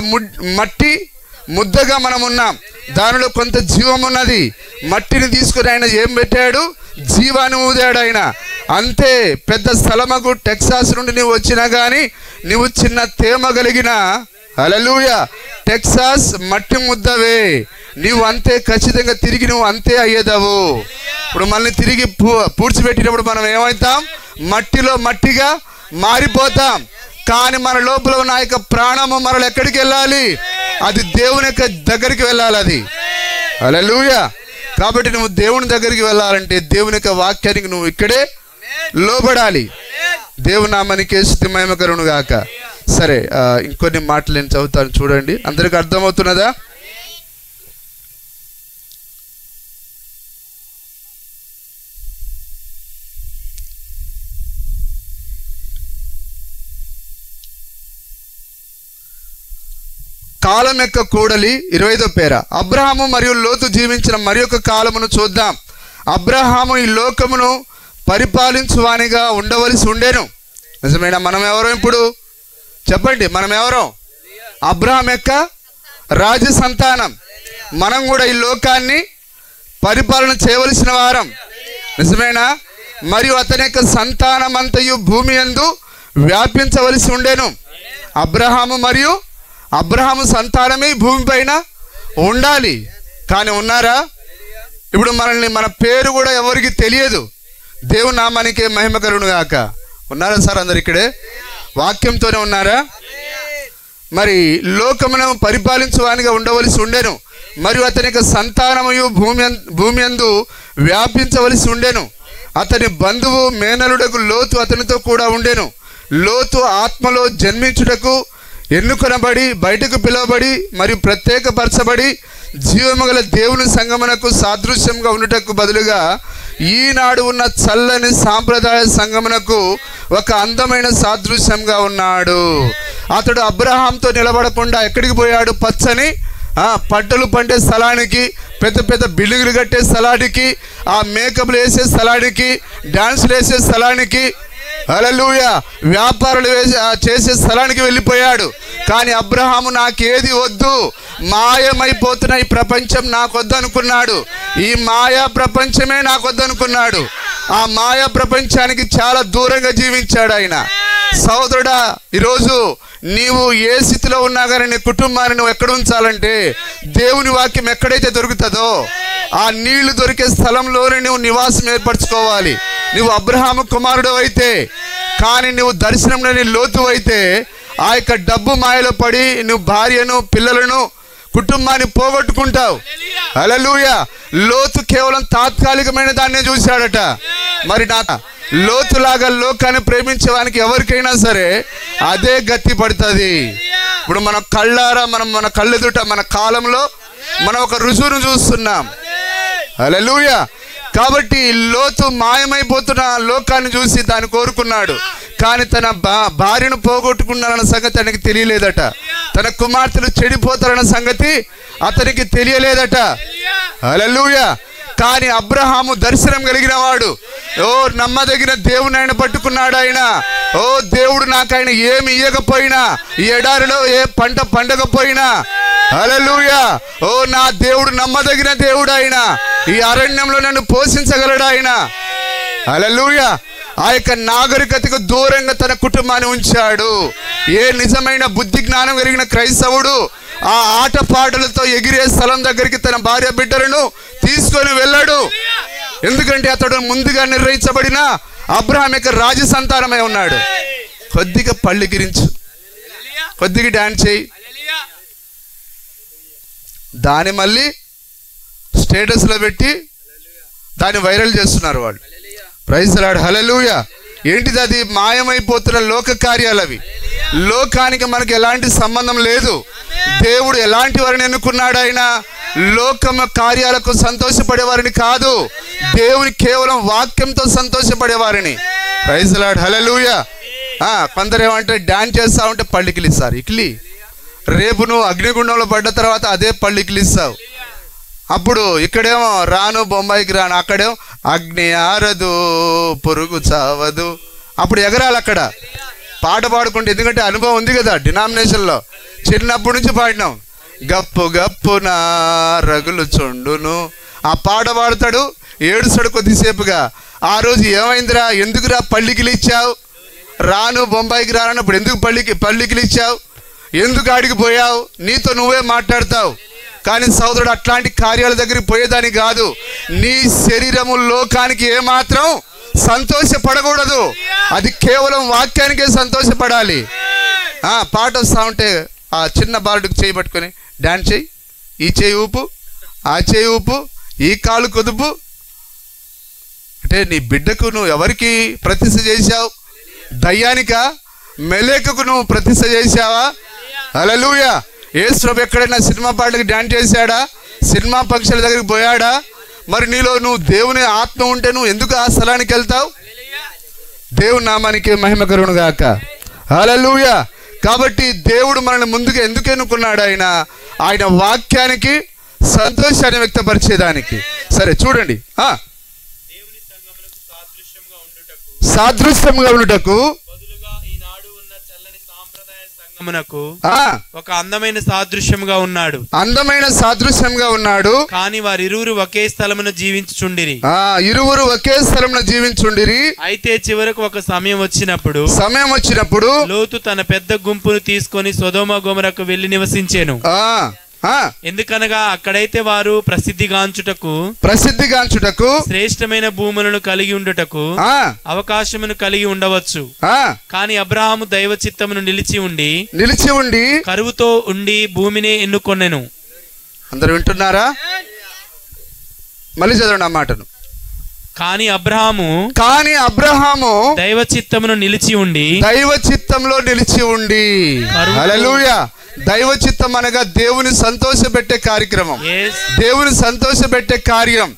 Speaker 1: మట్టి ముద్దగా మనం ఉన్నాం. దానిలో కొంత జీవం ఉన్నది. మట్టిని తీసుకుని ఆయన ఏం పెట్టాడు? జీవాన్ని ఊదాడు ఆయన. అంతే. పెద్ద స్థలమగు టెక్సాస్ నుండి నువ్వు వచ్చినా కానీ నువ్వు చిన్న తేమ కలిగిన, హల్లెలూయా, టెక్సాస్ మట్టి ముద్దవే. నీవు అంతే ఖచ్చితంగా తిరిగి నువ్వు అంతే అయ్యేదవు. ఇప్పుడు మనల్ని తిరిగి పూడ్చిపెట్టినప్పుడు మనం ఏమవుతాం? మట్టిలో మట్టిగా మారిపోతాం. కానీ మన లోపల ఉన్న యొక్క ప్రాణము మనల్ని ఎక్కడికి వెళ్ళాలి? అది దేవుని యొక్క దగ్గరికి వెళ్ళాలి. అది హల్లెలూయా. కాబట్టి నువ్వు దేవుని దగ్గరికి వెళ్ళాలంటే దేవుని యొక్క వాక్యానికి నువ్వు ఇక్కడే లోబడాలి. దేవుని నామానికి స్తుతి మహిమ కలుగును గాక. సరే, ఇంకొన్ని మాటలు నేను చదువుతాను, చూడండి. అందరికి అర్థమవుతున్నదా? కాలం యొక్క కూడలి 25వ పేర. అబ్రహాము మరియు లోతు జీవించిన మరి ఒక కాలమును చూద్దాం. అబ్రహాము ఈ లోకమును పరిపాలించువానిగా ఉండవలసి ఉండేను. నిజమేనా? మనం ఎవరో ఇప్పుడు చెప్పండి, మనం ఎవరో? అబ్రహాం యొక్క రాజ సంతానం. మనం కూడా ఈ లోకాన్ని పరిపాలన చేయవలసిన వారం. నిజమేనా? మరియు అతని యొక్క సంతానం అంతయు భూమి యందు వ్యాపించవలసి ఉండేను. అబ్రహాము మరియు అబ్రహాము సంతానమే భూమి పైన ఉండాలి. కానీ ఉన్నారా? ఇప్పుడు మన పేరు కూడా ఎవరికి తెలియదు. దేవుని నామానికి మహిమ కలుగును గాక. ఉన్నారా సార్ అందరు ఇక్కడే? వాక్యంతోనే ఉన్నారా? మరి లోకమును పరిపాలించువానిగా ఉండవలసి ఉండెను, మరియు అతని యొక్క సంతానమయు భూమి యందు వ్యాపించవలసి ఉండెను. అతని బంధువు మేనలుడకు లోతు అతనితో కూడా ఉండెను. లోతు ఆత్మలో జన్మించుటకు ఎన్నుకొనబడి బయటకు పిలువబడి మరియు ప్రత్యేకపరచబడి జీవముగల దేవుని సంగమునకు సాదృశ్యంగా ఉండుటకు బదులుగా ఈనాడు ఉన్న చల్లని సాంప్రదాయ సంగమునకు ఒక అందమైన సాదృశ్యంగా ఉన్నాడు. అతడు అబ్రహాంతో నిలబడకుండా ఎక్కడికి పోయాడు? పచ్చని పంటలు పండే స్థలానికి, పెద్ద పెద్ద బిల్డింగులు కట్టే స్థలానికి, ఆ మేకప్లు వేసే స్థలానికి, డాన్సులు వేసే స్థలానికి, హల్లెలూయా, వ్యాపారాలు చేసే స్థలానికి వెళ్ళిపోయాడు. కానీ అబ్రహాము నాకేది వద్దు, మాయమైపోతున్న ఈ ప్రపంచం నాకొద్దు అనుకున్నాడు. ఈ మాయా ప్రపంచమే నాకొద్దు అనుకున్నాడు. ఆ మాయా ప్రపంచానికి చాలా దూరంగా జీవించాడు ఆయన. సోదరుడా, ఈరోజు నీవు ఏ స్థితిలో ఉన్నా కానీ నీ కుటుంబాన్ని నువ్వు ఎక్కడ ఉంచాలంటే దేవుని వాక్యం ఎక్కడైతే దొరుకుతుందో ఆ నీళ్లు దొరికే స్థలంలోనే నువ్వు నివాసం ఏర్పరచుకోవాలి. నువ్వు అబ్రహాము కుమారుడు అయితే, కానీ నువ్వు దర్శనంలోని లోతు అయితే ఆ యొక్క డబ్బు మాయలో పడి నువ్వు భార్యను, పిల్లలను, కుటుంబాన్ని పోగొట్టుకుంటావు. హల్లెలూయా. లోతు కేవలం తాత్కాలికమైన దాన్నే చూశాడట. మరి నా లోతులాగా లోకాన్ని ప్రేమించేవానికి ఎవరికైనా సరే అదే గతి పడుతుంది. ఇప్పుడు మన కళ్ళారా మన కళ్ళెదుట మన కాలంలో మనం ఒక రుజువును చూస్తున్నాం. హల్లెలూయా. కాబట్టి లోతు మాయమైపోతున్న లోకాన్ని చూసి దాన్ని కోరుకున్నాడు. కానీ తన భార్యను పోగొట్టుకున్నారన్న సంగతి అతనికి తెలియలేదట. తన కుమార్తెలు చెడిపోతారన్న సంగతి అతనికి తెలియలేదట. హల్లెలూయా. కానీ అబ్రహాము దర్శనం కలిగిన వాడు. నమ్మదగిన దేవుని ఆయన పట్టుకున్నాడు. ఆయన దేవుడు నాకు ఆయన ఏమి ఇయ్యకపోయినా, ఈ ఎడారిలో ఏ పంట పండకపోయినా, హల్లెలూయా, నా దేవుడు నమ్మదగిన దేవుడు. ఆయన ఈ అరణ్యంలో నన్ను పోషించగలడు. ఆయన హల్లెలూయా. ఆ యొక్క నాగరికతకు దూరంగా తన కుటుంబాన్ని ఉంచాడు. ఏ నిజమైన బుద్ధి జ్ఞానం కలిగిన క్రైస్తవుడు ఆ ఆటపాటలతో ఎగిరే స్థలం దగ్గరికి తన భార్య బిడ్డలను తీసుకొని వెళ్ళాడు. ఎందుకంటే అతడు ముందుగా నిర్ణయించబడిన అబ్రహాం యొక్క రాజ సంతానమై ఉన్నాడు. కొద్దిగా పళ్ళు గిరించు, కొద్దిగా డాన్స్ చేయి, దాన్ని మళ్ళీ స్టేటస్లో పెట్టి దాన్ని వైరల్ చేస్తున్నారు వాళ్ళు. Praise the Lord. హల్లెలూయా. ఏంటిది? అది మాయమైపోతున్న లోక కార్యాలు. అవి లోకానికి మనకి ఎలాంటి సంబంధం లేదు. దేవుడు ఎలాంటి వారిని ఎన్నుకున్నాడు? ఆయన లోకం కార్యాలకు సంతోషపడేవారిని కాదు, దేవుని కేవలం వాక్యంతో సంతోషపడేవారిని. Praise the Lord. హల్లెలూయా. కొందరు ఏమంటే డాన్స్ చేస్తా ఉంటే పళ్ళికిలిస్తారు. ఇక్లి రేపు నువ్వు అగ్నిగుండంలో పడ్డ తర్వాత అదే పళ్ళికిలిస్తావు. అప్పుడు ఇక్కడేమో రాను బొంబాయికి రాను, అక్కడేమో అగ్ని ఆరదు పురుగు చావదు. అప్పుడు ఎగరాలి అక్కడ పాట పాడుకుంటే, ఎందుకంటే అనుభవం ఉంది కదా డినామినేషన్లో. చిన్నప్పటి నుంచి పాడినాం. గప్పు గప్పున రగులు చొండును, ఆ పాట పాడతాడు, ఏడుస్తాడు కొద్దిసేపుగా. ఆ రోజు ఏమైందిరా, ఎందుకురా పళ్ళికిలు ఇచ్చావు, రాను బొంబాయికి రానప్పుడు ఎందుకు పళ్ళికిలు ఇచ్చావు, ఎందుకు ఆడికి పోయావు, నీతో నువ్వే మాట్లాడతావు. కానీ సోదరుడు, అట్లాంటి కార్యాల దగ్గరికి పోయేదానికి కాదు. నీ శరీరము లోకానికి ఏమాత్రం సంతోషపడకూడదు. అది కేవలం వాక్యానికే సంతోషపడాలి. పాట వస్తూ ఉంటే ఆ చిన్న బాలుడికి చేయి పట్టుకొని డాన్స్ చేయి, ఈ చేయి ఊపు, ఆ చేయి ఊపు, ఈ కాలు కుదుపు. అంటే నీ బిడ్డకు నువ్వు ఎవరికి ప్రతిష్ఠ చేశావు? దయ్యానికా, మెలేకకు నువ్వు ప్రతిష్ఠ చేశావా? హల్లెలూయా. యేసు ప్రభు ఎక్కడైనా సినిమా పాటలకు డాన్స్ చేశాడా? సినిమా పక్షుల దగ్గరికి పోయాడా? మరి నీలో నువ్వు దేవుని ఆత్మ ఉంటే నువ్వు ఎందుకు ఆ స్థలానికి వెళ్తావు? దేవుని నామానికి మహిమ కలుగును గాక. హల్లెలూయా. కాబట్టి దేవుడు మనల్ని ముందుగా ఎందుకు ఎన్నుకున్నాడు? ఆయన వాక్యానికి సంతోషాన్ని వ్యక్తపరిచేదానికి. సరే చూడండి, సాదృశ్యంగా ఉండుటకు
Speaker 2: ఒక అందమైన సాదృశ్యంగా ఉన్నాడు.
Speaker 1: అందమైన సాదృశ్యంగా ఉన్నాడు.
Speaker 2: కానీ వారిరువురు ఒకే స్థలమున జీవించుచుండిరి.
Speaker 1: ఇరువురు ఒకే స్థలమున జీవించుండిరి.
Speaker 2: అయితే చివరకు ఒక సమయం వచ్చినప్పుడు
Speaker 1: లోతు
Speaker 2: తన పెద్ద గుంపును తీసుకొని సొదొమ గొమొరకు వెళ్లి నివసించెను. ఎందుకనగా అక్కడైతే వారు ప్రసిద్ధిగాంచుటకు శ్రేష్టమైన భూములను కలిగి ఉండుటకు అవకాశమును కలిగి ఉండవచ్చు. కాని అబ్రహాము దైవ చిత్తమును నిలిచి ఉండి కరువుతో ఉండి భూమిని ఎన్నుకొనెను.
Speaker 1: అందరూ వింటున్నారా? మళ్ళీ చదవండి ఆ మాటను.
Speaker 2: కాని అబ్రహాము
Speaker 1: దైవ చిత్తంలో నిలిచి ఉండి హల్లెలూయా. దైవ చిత్తం అనగా దేవుని సంతోషపెట్టే కార్యక్రమం, దేవుని సంతోషపెట్టే కార్యం.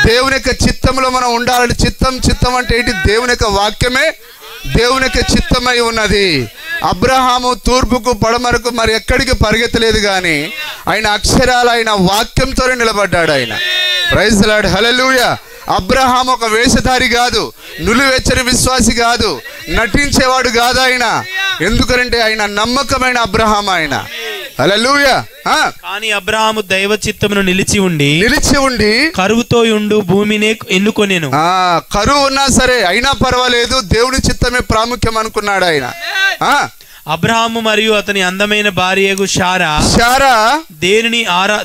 Speaker 1: దేవుని యొక్క చిత్తంలో మనం ఉండాలని. చిత్తం అంటే ఏంటి? దేవుని యొక్క వాక్యమే దేవుని యొక్క చిత్తమై ఉన్నది. అబ్రహాము తూర్పుకు పడమరకు మరి ఎక్కడికి పరిగెత్తలేదు, కానీ ఆయన అక్షరాలు ఆయన వాక్యంతోనే నిలబడ్డాడు. ఆయన praise the Lord, hallelujah. Abraham ఒక వేషధారి కాదు, నులివెచ్చని విశ్వాసి కాదు, నటించేవాడు కాదు ఆయన. ఎందుకంటే ఆయన నమ్మకమైన అబ్రహాం ఆయన. హల్లెలూయా.
Speaker 2: కానీ అబ్రహాము దైవ చిత్తమును నిలిచి ఉండి కరువుతో ఉండు భూమిని ఎన్నుకొనెను.
Speaker 1: కరువు ఉన్నా సరే అయినా పర్వాలేదు, దేవుని చిత్తమే ప్రాముఖ్యం అనుకున్నాడు ఆయన.
Speaker 2: అబ్రహాము మరియు అతని అందమైన భార్యకు శారా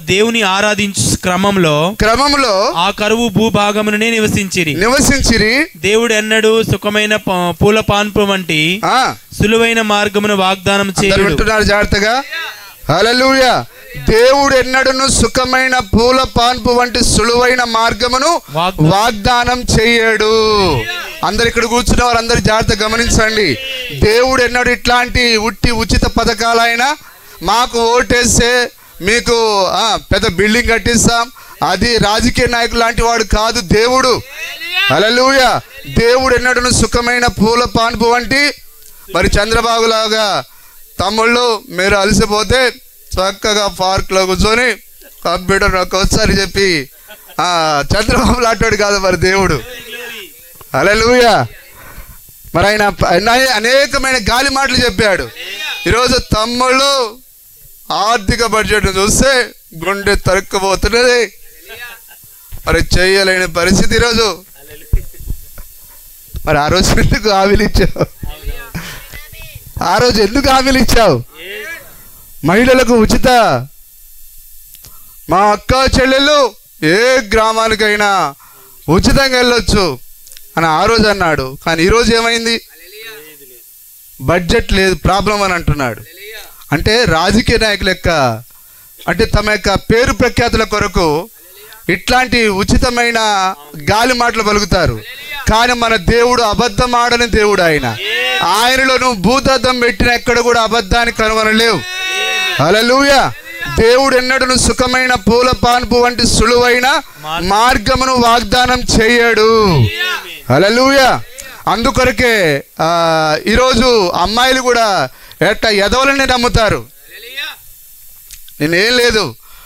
Speaker 2: దేవుని ఆరాధించు క్రమంలో ఆ కరువు భూభాగమునే నివసించిరి. దేవుడు ఎన్నడూ సుఖమైన పూల పాన్పు వంటి సులువైన మార్గమును వాగ్దానం చేయుచున్నాడు.
Speaker 1: జాగ్రత్తగా. హల్లెలూయా. దేవుడు ఎన్నడను సుఖమైన పూల పాన్పు వంటి సులువైన మార్గమును వాగ్దానం చేయడు. అందరు ఇక్కడ కూర్చున్న వారు అందరు జాగ్రత్త గమనించండి. దేవుడు ఎన్నడు ఇట్లాంటి ఉచిత పథకాలైనా మాకు ఓటేస్తే మీకు పెద్ద బిల్డింగ్ కట్టిస్తాం, అది రాజకీయ నాయకులు లాంటి వాడు కాదు దేవుడు. హల్లెలూయా. దేవుడు ఎన్నడను సుఖమైన పూల పాన్పు వంటి, మరి చంద్రబాబు లాగా తమ్ముళ్ళు మీరు అలసిపోతే చక్కగా పార్క్ లో కూర్చొని కంప్యూటర్ నాకు ఒకసారి చెప్పి చంద్రబాబు లాంటి కాదు మరి దేవుడు. హల్లెలూయా. మరి ఆయన అనేకమైన గాలి మాటలు చెప్పాడు. ఈరోజు తమ్ముళ్ళు ఆర్థిక బడ్జెట్ చూస్తే గుండె తరుక్కుపోతున్నది, మరి చేయలేని పరిస్థితి ఈరోజు. మరి ఆ రోజు ఎందుకు హామీలు ఇచ్చావు? మహిళలకు ఉచిత, మా అక్క చెల్లెళ్ళు ఏ గ్రామానికైనా ఉచితంగా వెళ్ళొచ్చు అని ఆ రోజు అన్నాడు. కానీ ఈరోజు ఏమైంది? బడ్జెట్ లేదు, ప్రాబ్లం అని అంటున్నాడు. అంటే రాజకీయ నాయకుల యొక్క, అంటే తమ యొక్క పేరు ప్రఖ్యాతుల కొరకు ఇట్లాంటి ఉచితమైన గాలి మాటలు పలుకుతారు. కానీ మన దేవుడు అబద్ధం ఆడని దేవుడు. ఆయనలో నువ్వు భూతద్దం పెట్టిన ఎక్కడ కూడా అబద్ధాన్ని కనుగొనలేవు. హల్లెలూయా. దేవుడు ఎన్నడను సుఖమైన పూల పాన్పు వంటి సులువైన మార్గమును వాగ్దానం చేయడు. హల్లెలూయా. అందుకొరకే ఈరోజు అమ్మాయిలు కూడా ఎదవలని నమ్ముతారు. నేనేం లేదు,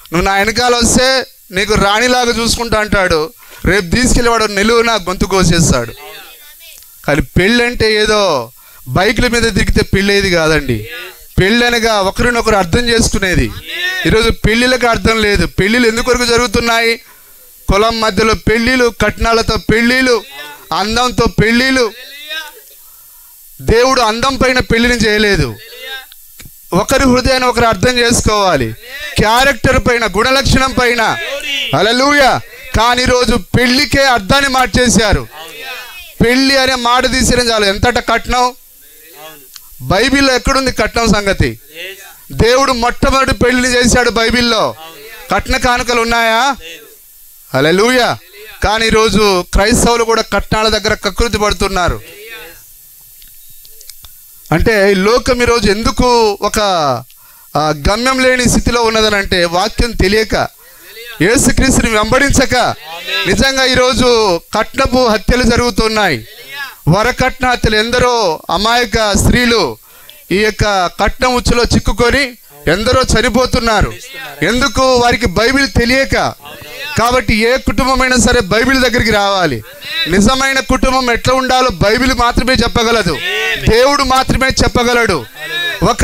Speaker 1: నువ్వు నా వెనకాల వస్తే నీకు రాణిలాగా చూసుకుంటా అంటాడు. రేపు తీసుకెళ్ళేవాడు నిలువున గొంతు కోసేస్తాడు. కానీ పెళ్ళి అంటే ఏదో బైకుల మీద దిగితే పెళ్ళేది కాదండి. పెళ్ళి అనగా ఒకరినొకరు అర్థం చేసుకునేది. ఈరోజు పెళ్ళిళ్ళకి అర్థం లేదు. పెళ్ళిళ్ళు ఎందుకొరకు జరుగుతున్నాయి? కులం మధ్యలో పెళ్ళిళ్ళు, కట్నాలతో పెళ్ళిళ్ళు, అందంతో పెళ్ళిళ్ళు. దేవుడు అందం పైన పెళ్లిని చేయలేదు. ఒకరి హృదయాన్ని ఒకరు అర్థం చేసుకోవాలి, క్యారెక్టర్ పైన, గుణలక్షణం పైన. హల్లెలూయా. కానీ ఈరోజు పెళ్లికే అర్థాన్ని మార్చేశారు. పెళ్లి అనే మాట తీసేయడం చాలు. ఎంతట కట్నం? బైబిల్లో ఎక్కడుంది కట్నం సంగతి? దేవుడు మొట్టమొదటి పెళ్లిని చేశాడు బైబిల్లో. కట్న కానుకలు ఉన్నాయా? హల్లెలూయా. కానీ ఈరోజు క్రైస్తవులు కూడా కట్నాల దగ్గర కకృతి పడుతున్నారు. అంటే లోకం ఈరోజు ఎందుకు ఒక గమ్యం లేని స్థితిలో ఉన్నదని అంటే వాక్యం తెలియక, యేసుక్రీస్తుని వెంబడించక. నిజంగా ఈరోజు కట్నపు హత్యలు జరుగుతున్నాయి, వరకట్న హత్యలు. ఎందరో అమాయక స్త్రీలు ఈ యొక్క కట్నం ఉచ్చులో చిక్కుకొని ఎందరో చనిపోతున్నారు. ఎందుకు? వారికి బైబిల్ తెలియక. కాబట్టి ఏ కుటుంబమైనా సరే బైబిల్ దగ్గరికి రావాలి. నిజమైన కుటుంబం ఎట్లా ఉండాలో బైబిల్ మాత్రమే చెప్పగలదు, దేవుడు మాత్రమే చెప్పగలడు. ఒక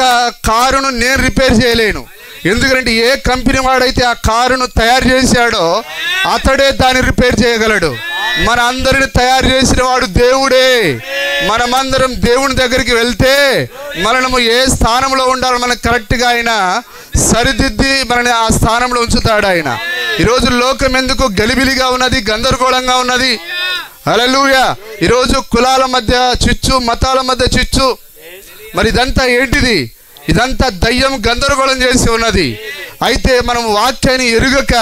Speaker 1: కారును నేను రిపేర్ చేయలేను. ఎందుకంటే ఏ కంపెనీ వాడైతే ఆ కారును తయారు చేశాడో అతడే దాన్ని రిపేర్ చేయగలడు. మన అందరిని తయారు చేసిన వాడు దేవుడే. మనమందరం దేవుని దగ్గరికి వెళ్తే మనము ఏ స్థానంలో ఉండాలో మనకు కరెక్ట్గా ఆయన సరిదిద్ది మనని ఆ స్థానంలో ఉంచుతాడు ఆయన. ఈరోజు లోకం ఎందుకు గలిబిలిగా ఉన్నది, గందరగోళంగా ఉన్నది. హల్లెలూయా. ఈరోజు కులాల మధ్య చిచ్చు, మతాల మధ్య చిచ్చు. మరి ఇదంతా ఏంటిది? ఇదంతా దయ్యం గందరగోళం చేసి ఉన్నది. అయితే మనం వాక్యాన్ని ఎరుగక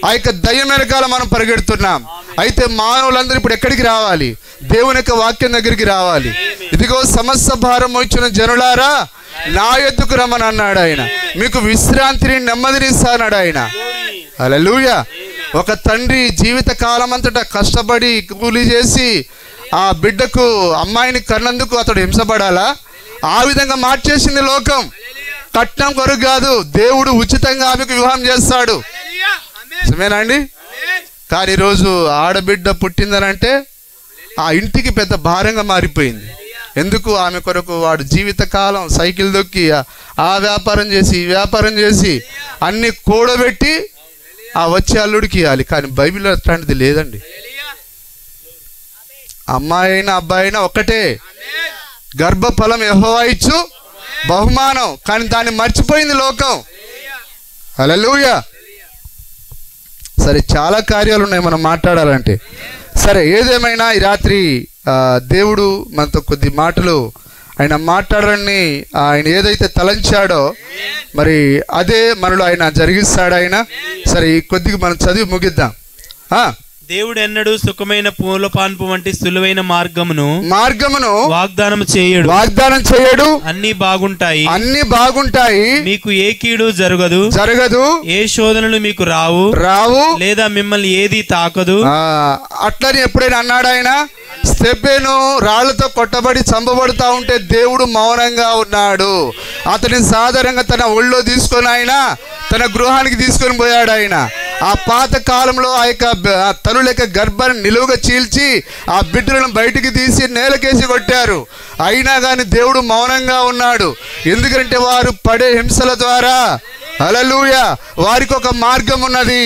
Speaker 1: ఆ యొక్క దయ్యం వెనకాల మనం పరిగెడుతున్నాం. అయితే మానవులందరూ ఇప్పుడు ఎక్కడికి రావాలి? దేవుని యొక్క వాక్యం దగ్గరికి రావాలి. ఇదిగో సమస్త భారం మోయించిన జనులారా నా యొద్దకు రమ్మని అన్నాడు ఆయన. మీకు విశ్రాంతిని, నెమ్మదిని ఇస్తానన్నాడు ఆయన. హల్లెలూయా. ఒక తండ్రి జీవిత కాలం అంతటా కష్టపడి కూలి చేసి ఆ బిడ్డకు అమ్మాయిని కన్నందుకు అతడు హింసపడాలా? ఆ విధంగా మార్చేసింది లోకం. కట్నం కొరకు కాదు, దేవుడు ఉచితంగా ఆమెకు వివాహం చేస్తాడు. నిజమేనా అండి? కానీ ఈరోజు ఆడబిడ్డ పుట్టిందనంటే ఆ ఇంటికి పెద్ద భారంగా మారిపోయింది. ఎందుకు? ఆమె కొరకు వాడు జీవితకాలం సైకిల్ దొక్కి ఆ వ్యాపారం చేసి ఈ వ్యాపారం చేసి అన్ని కూడబెట్టి ఆ వచ్చే అల్లుడికి ఇవ్వాలి. కానీ బైబిల్లో అట్లాంటిది లేదండి. అమ్మాయి అయినా అబ్బాయి అయినా ఒక్కటే. గర్భఫలం యెహోవా ఇచ్చు బహుమానం. కానీ దాన్ని మర్చిపోయింది లోకం. హల్లెలూయా. సరే, చాలా కార్యాలు ఉన్నాయి మనం మాట్లాడాలంటే. సరే, ఏదేమైనా ఈ రాత్రి దేవుడు మనతో కొద్ది మాటలు ఆయన మాట్లాడాలని ఆయన ఏదైతే తలంచాడో మరి అదే మనలో ఆయన జరిగిస్తాడు ఆయన. సరే, ఈ కొద్దిగా మనం చదివి ముగిద్దాం.
Speaker 2: దేవుడు ఎన్నడూ సుఖమైన పూలపాన్పు వంటి సులువైన మార్గమును వాగ్దానం చేయడు. అన్ని బాగుంటాయి. మీకు ఏ కీడు జరగదు. ఏ శోధనలు మీకు రావు. లేదా మిమ్మల్ని ఏది తాకదు.
Speaker 1: అట్లని ఎప్పుడైనా అన్నాడు ఆయన? స్టెఫెను రాళ్లతో కొట్టబడి చంపబడుతూ ఉంటే దేవుడు మౌనంగా ఉన్నాడు. అతని సాధారణంగా తన ఒళ్ళో తీసుకొని ఆయన తన గృహానికి తీసుకొని పోయాడు ఆయన. ఆ పాత కాలంలో ఆ యొక్క తల్లుల యొక్క గర్భాన్ని నిలువుగా చీల్చి ఆ బిడ్డలను బయటికి తీసి నేలకేసి కొట్టారు. అయినా కానీ దేవుడు మౌనంగా ఉన్నాడు. ఎందుకంటే వారు పడే హింసల ద్వారా హల్లెలూయా వారికి ఒక మార్గం ఉన్నది.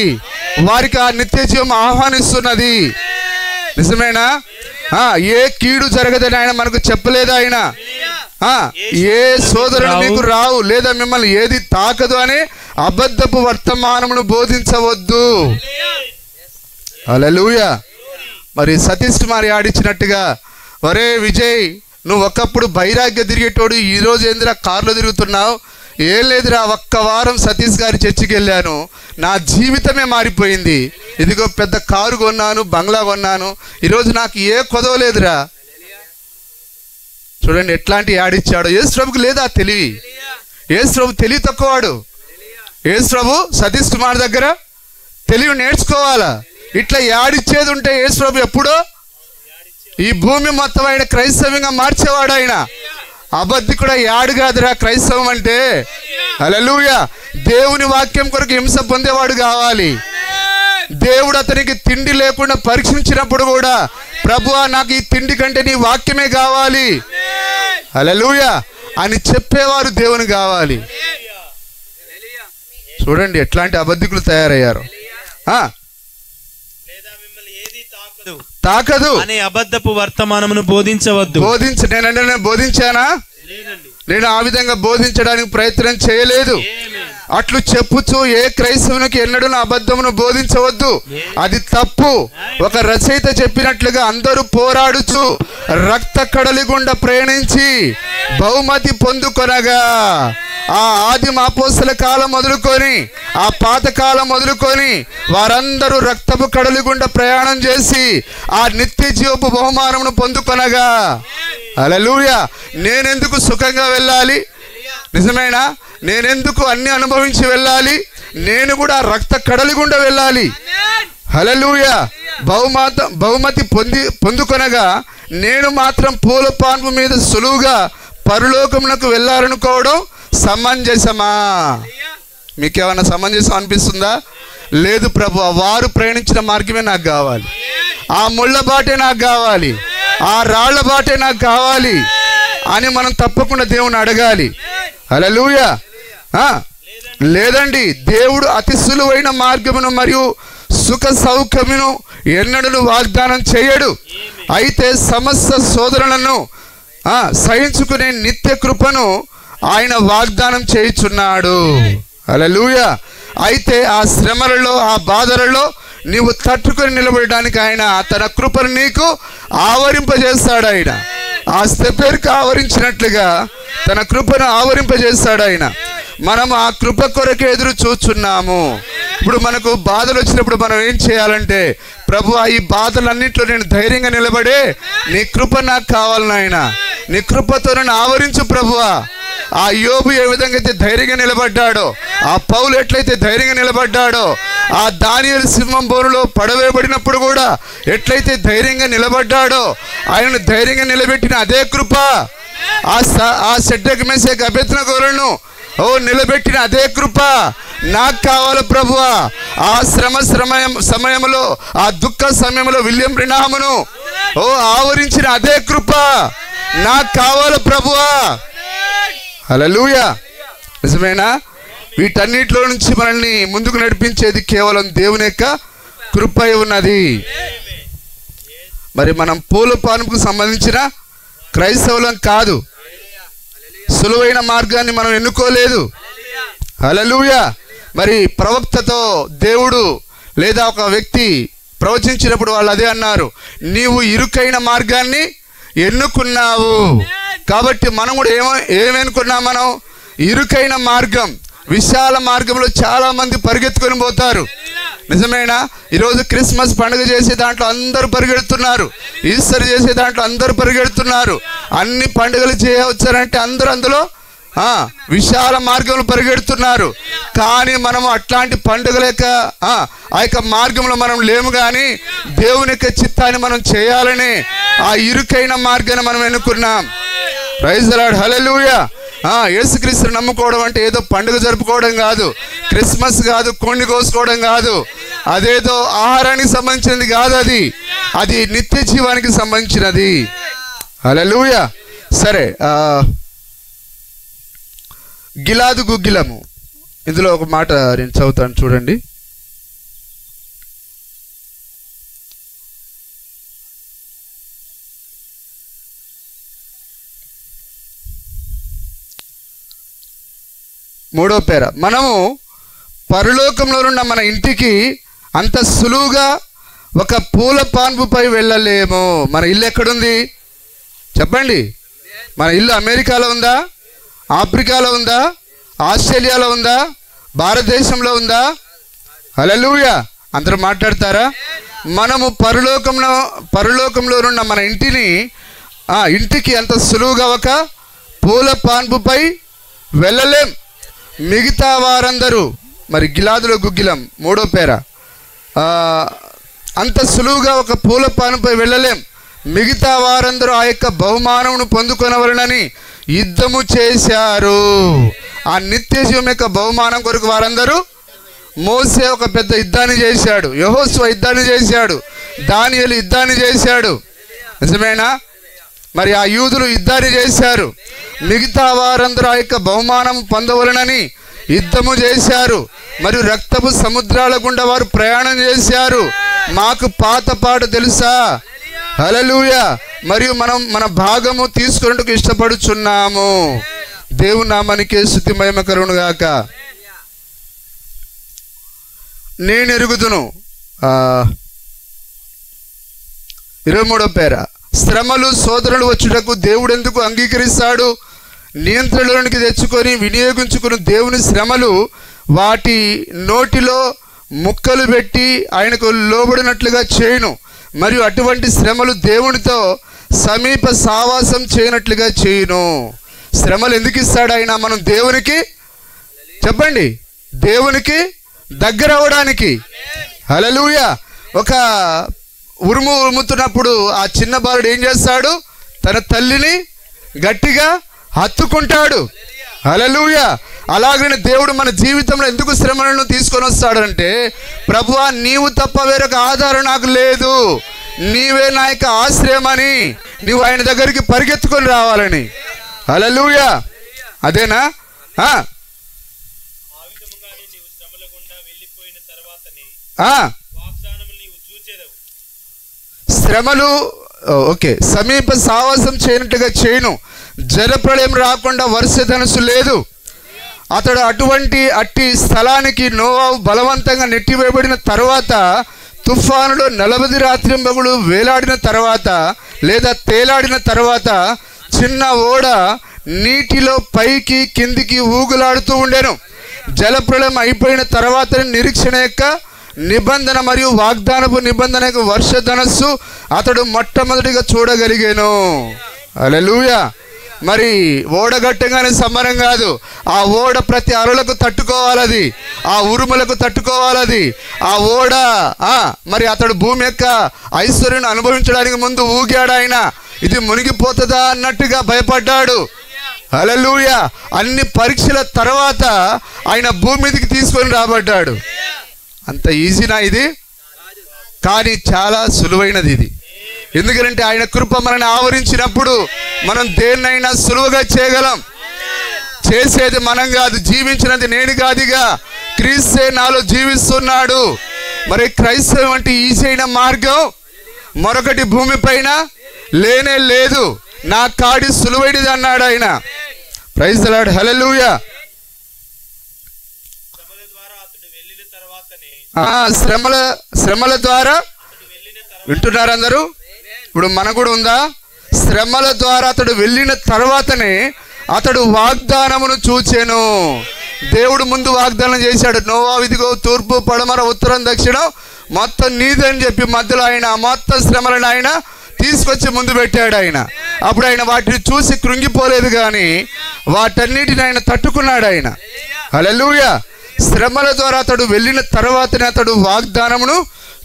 Speaker 1: వారికి ఆ నిత్య జీవం ఆహ్వానిస్తున్నది. నిజమేనా? ఏ కీడు జరగదని ఆయన మనకు చెప్పలేదు. ఆయన ఏ సోదరులు మీకు రావు, లేదా మిమ్మల్ని ఏది తాకదు అని అబద్ధపు వర్తమానమును బోధించవద్దు. హల్లెలూయా. మరి సతీష్ కుమార్ ఆడిచ్చినట్టుగా, ఒరే విజయ్, నువ్వు ఒకప్పుడు బైరాగ్య తిరిగేటోడు, ఈరోజు ఏందిరా కార్లో తిరుగుతున్నావు? ఏం లేదురా, ఒక్క వారం సతీష్ గారి చర్చికి వెళ్ళాను, నా జీవితమే మారిపోయింది. ఇదిగో పెద్ద కారు కొన్నాను, బంగ్లా కొన్నాను, ఈరోజు నాకు ఏ కొదవలేదురా. చూడండి ఎట్లాంటి యాడిచ్చాడో. యేసు ప్రభుకు లేదా తెలివి? యేసు ప్రభు తెలివి తక్కువవాడు. యేసు ప్రభు సతీష్ కుమార్ దగ్గర తెలివి నేర్చుకోవాలా. ఇట్లా యాడిచ్చేది ఉంటే యేసు ప్రభు ఎప్పుడో ఈ భూమి మొత్తం ఆయన క్రైస్తవంగా మార్చేవాడు. ఆయన అబద్ధికుడా, యాడు కాదురా క్రైస్తవం అంటే. హల్లెలూయా. దేవుని వాక్యం కొరకు హింస పొందేవాడు కావాలి. దేవుడు అతనికి తిండి లేకుండా పరీక్షించినప్పుడు కూడా, ప్రభువా నాకు ఈ తిండి కంటే నీ వాక్యమే కావాలి హల్లెలూయా అని చెప్పేవారు దేవుని కావాలి. చూడండి ఎట్లాంటి అబద్ధికులు తయారయ్యారు. తాకదు
Speaker 2: అనే అబద్ధపు వర్తమానమును బోధించవద్దు.
Speaker 1: నేను బోధించానా? నేను ఆ విధంగా బోధించడానికి ప్రయత్నం చేయలేదు. అట్లు చెప్పుచు ఏ క్రైస్తవునికి ఎన్నడూ అబద్ధమును బోధించవద్దు, అది తప్పు. ఒక రచయిత చెప్పినట్లుగా అందరూ పోరాడుచు రక్త కడలి గుండా ప్రయాణించి బహుమతి పొందుకొనగా, ఆ ఆదిమ అపోస్తల కాలం మొదలుకొని ఆ పాత కాలం మొదలుకొని వారందరూ రక్తపు కడలి గుండా ప్రయాణం చేసి ఆ నిత్య జీవపు బహుమానమును పొందుకొనగా. హల్లెలూయా. నేనెందుకు సుఖంగా వెళ్ళాలి? నిజమేనా? నేనెందుకు అన్ని అనుభవించి వెళ్ళాలి? నేను కూడా రక్త కడలి గుండా వెళ్ళాలి. హల్లెలూయా. బహుమతి పొందుకొనగా నేను మాత్రం పూల పాన్పు మీద సులువుగా పరలోకమునకు వెళ్ళాలనుకోవడం సమంజసమా? మీకేమన్నా సమంజసం అనిపిస్తుందా? లేదు ప్రభు, వారు ప్రయాణించిన మార్గమే నాకు కావాలి, ఆ ముళ్ళ బాటే నాకు కావాలి, ఆ రాళ్ల బాటే నాకు కావాలి అని మనం తప్పకుండా దేవుని అడగాలి. హల్లెలూయా. లేదండి, దేవుడు అతి సులువైన మార్గమును మరియు సుఖ సౌఖ్యమును ఎన్నడూ వాగ్దానం చేయడు. అయితే సమస్త శోధనలను సహించుకునే నిత్య కృపను ఆయన వాగ్దానం చేయుచున్నాడు. హల్లెలూయా. అయితే ఆ శ్రమలలో, ఆ బాధలలో నీవు తట్టుకొని నిలబడడానికి ఆయన తన కృపను నీకు ఆవరింపజేస్తాడు. ఆయన ఆ స్తెపెరుకు ఆవరించినట్లుగా తన కృపను ఆవరింపజేస్తాడు ఆయన. మనం ఆ కృప కొరకే ఎదురు చూస్తున్నాము. ఇప్పుడు మనకు బాధలు వచ్చినప్పుడు మనం ఏం చేయాలంటే, ప్రభువా ఈ బాధలన్నింటిలో నేను ధైర్యంగా నిలబడే నీ కృప నాకు కావాలి నాయన, నీ కృపతో నన్ను ఆవరించు ప్రభువా. ఆ యోబు ఏ విధంగా అయితే ధైర్యంగా నిలబడ్డాడో, ఆ పౌలు ఎట్లయితే ధైర్యంగా నిలబడ్డాడో, ఆ దానియేలు సింహం బోనులో పడవేయబడినప్పుడు కూడా ఎట్లయితే ధైర్యంగా నిలబడ్డాడో, ఆయనను ధైర్యంగా నిలబెట్టిన అదే కృప ఆ షడ్రక్ మేషక్ అబేద్నెగోలను నిలబెట్టిన అదే కృప నాకు కావాలి ప్రభువా. ఆ సమయంలో, ఆ దుఃఖ సమయంలో విలియం బ్రెన్హామును ఆవరించిన అదే కృప నాకు కావాలి ప్రభువా. హల్లెలూయా. నిజమేనా? వీటన్నిటిలో నుంచి మనల్ని ముందుకు నడిపించేది కేవలం దేవుని యొక్క కృపై ఉన్నది. మరి మనం పూల పానుపుకు సంబంధించిన క్రైస్తవులం కాదు. సులువైన మార్గాన్ని మనం ఎన్నుకోలేదు. హల్లెలూయా. మరి ప్రవక్తతో దేవుడు లేదా ఒక వ్యక్తి ప్రవచించినప్పుడు వాళ్ళు అదే అన్నారు, నీవు ఇరుకైన మార్గాన్ని ఎన్నుకున్నావు. కాబట్టి మనం కూడా ఏమనుకున్నాం? మనం ఇరుకైన మార్గం, విశాల మార్గంలో చాలా మంది పరిగెత్తుకొని పోతారు. నిజమేనా? ఈరోజు క్రిస్మస్ పండుగ చేసే దాంట్లో అందరూ పరిగెడుతున్నారు, ఈస్టర్ చేసే దాంట్లో అందరూ పరిగెడుతున్నారు. అన్ని పండుగలు చేయవచ్చారంటే అందరూ అందులో విశాల మార్గంలో పరిగెడుతున్నారు. కానీ మనం అట్లాంటి పండుగల యొక్క ఆ యొక్క మార్గంలో మనం లేము. కానీ దేవుని యొక్క చిత్తాన్ని మనం చేయాలని ఆ ఇరుకైన మార్గాన్ని మనం ఎన్నుకున్నాం. Praise the Lord. హల్లెలూయా. యేసుక్రీస్తుని నమ్ముకోవడం అంటే ఏదో పండుగ జరుపుకోవడం కాదు, క్రిస్మస్ కాదు, కోడిని కోసుకోవడం కాదు, అదేదో ఆహారానికి సంబంధించినది కాదు. అది నిత్య జీవానికి సంబంధించినది. హల్లెలూయా. సరే, గిలాదు గుగ్గిలము, ఇందులో ఒక మాట నేను చదువుతాను చూడండి. మూడో పేర, మనము పరలోకంలో ఉన్న మన ఇంటికి అంత సులువుగా ఒక పూల పాన్పుపై వెళ్ళలేము. మన ఇల్లు ఎక్కడుంది చెప్పండి? మన ఇల్లు అమెరికాలో ఉందా, ఆఫ్రికాలో ఉందా, ఆస్ట్రేలియాలో ఉందా, భారతదేశంలో ఉందా? హల్లెలూయా. అందరూ మాట్లాడతారా? మనము పరలోకంలో ఉన్న మన ఇంటికి అంత సులువుగా ఒక పూల పాన్పుపై వెళ్ళలేం. మిగతా వారందరూ, మరి గిలాదులో గుగ్గిలం మూడో పేర, అంత సులువుగా ఒక పూల పాన్పుపై వెళ్ళలేం. మిగతా వారందరూ ఆ యొక్క బహుమానమును పొందుకొనవలెనని యుద్ధము చేశారు. ఆ నిత్య జీవం యొక్క బహుమానం కొరకు వారందరూ, మోసే ఒక పెద్ద యుద్ధాన్ని చేశాడు, యెహోషువ యుద్ధాన్ని చేశాడు, దానియేలు యుద్ధాన్ని చేశాడు. నిజమేనా? మరి ఆ యూదులు యుద్ధాన్ని చేశారు. మిగతా వారందరూ ఆ యొక్క బహుమానం పొందవలెనని యుద్ధము చేశారు. మరియు రక్తపు సముద్రాల గుండా వారు ప్రయాణం చేశారు. మాకు పాత పాట తెలుసా? హల్లెలూయా. మరియు మనం మన భాగము తీసుకున్నట్టుకు ఇష్టపడుచున్నాము. దేవుని నామానికే స్తుతి మహిమ కలుగును గాక. నేను ఎరుగుదును, 23వ పేర, శ్రమలు శోధనలు వచ్చుటకు దేవుడు ఎందుకు అంగీకరిస్తాడు? నియంత్రణలోనికి తెచ్చుకొని వినియోగించుకుని దేవుని శ్రమలు వాటి నోటిలో ముక్కలు పెట్టి ఆయనకు లోబడినట్లుగా చేయును. మరియు అటువంటి శ్రమలు దేవునితో సమీప సావాసం చేయనట్లుగా చేయును. శ్రమలు ఎందుకు ఇస్తాడు ఆయన? మనం దేవునికి, చెప్పండి, దేవునికి దగ్గర అవ్వడానికి. హల్లెలూయా. ఒక ఉరుముతున్నప్పుడు ఆ చిన్న బాలుడు ఏం చేస్తాడు? తన తల్లిని గట్టిగా హత్తుకుంటాడు. హల్లెలూయా. అలాగనే దేవుడు మన జీవితంలో ఎందుకు శ్రమలను తీసుకొని వస్తాడు అంటే, ప్రభువా నీవు తప్ప వేరొక ఆధారం నాకు లేదు, నీవే నా యొక్క ఆశ్రయమని నీవు ఆయన దగ్గరికి పరిగెత్తుకొని రావాలని. హల్లెలూయా. అదేనా? శ్రమలు ఓకే, సమీప సావాసం చేయనట్టుగా చేయను. జలప్రళయం రాకుండా వర్ష ధనుసు లేదు. అతడు అట్టి స్థలానికి నోవాహు బలవంతంగా నెట్టివేయబడిన తర్వాత, తుఫానులో 40 రాత్రింబగళ్ళు వేలాడిన తర్వాత లేదా తేలాడిన తర్వాత చిన్న ఓడ నీటిలో పైకి కిందికి ఊగులాడుతూ ఉండెను. జలప్రళయం అయిపోయిన తర్వాత నిరీక్షణ యొక్క నిబంధన మరియు వాగ్దానపు నిబంధన యొక్క వర్ష ధనస్సు అతడు మొట్టమొదటిగా చూడగలిగాను. హల్లెలూయా. మరి ఓడగట్టంగానే సంబరం కాదు. ఆ ఓడ ప్రతి అలలకు తట్టుకోవాలది, ఆ ఉరుములకు తట్టుకోవాలది. ఆ ఓడ మరి అతడు భూమి యొక్క ఐశ్వర్యం అనుభవించడానికి ముందు ఊగాడు. ఆయన ఇది మునిగిపోతుందా అన్నట్టుగా భయపడ్డాడు. హల్లెలూయా. అన్ని పరీక్షల తర్వాత ఆయన భూమి మీదకి తీసుకొని రాబడ్డాడు. అంత ఈజీనా ఇది? కానీ చాలా సులువైనది ఇది. ఎందుకంటే ఆయన కృప మనల్ని ఆవరించినప్పుడు మనం దేన్నైనా సులువుగా చేయగలం. చేసేది మనం కాదు, జీవించినది నేను కాదుగా, క్రీస్తే నాలో జీవిస్తున్నాడు. మరి క్రైస్తవం అంటే ఈజీ అయిన మార్గం మరొకటి భూమిపైన లేనే లేదు. నా కాడి సులువైనది అన్నాడు ఆయన. Praise the Lord. హల్లెలూయా. శ్రమల ద్వారా వింటున్నారు అందరూ? ఇప్పుడు మనకు కూడా ఉందా? శ్రమల ద్వారా అతడు వెళ్ళిన తర్వాతనే అతడు వాగ్దానమును చూచెను. దేవుడు ముందు వాగ్దానం చేశాడు. నోవాహు ఇదిగో తూర్పు పడమర ఉత్తరం దక్షిణం మొత్తం నీదని చెప్పి మధ్యలో ఆయన మొత్తం శ్రమలను ఆయన తీసుకొచ్చి ముందు పెట్టాడు ఆయన. అప్పుడు ఆయన వాటిని చూసి కృంగిపోలేదు, కానీ వాటన్నిటిని ఆయన తట్టుకున్నాడు ఆయన. హల్లెలూయా. శ్రమల ద్వారా అతడు వెళ్ళిన తర్వాతనే అతడు వాగ్దానమును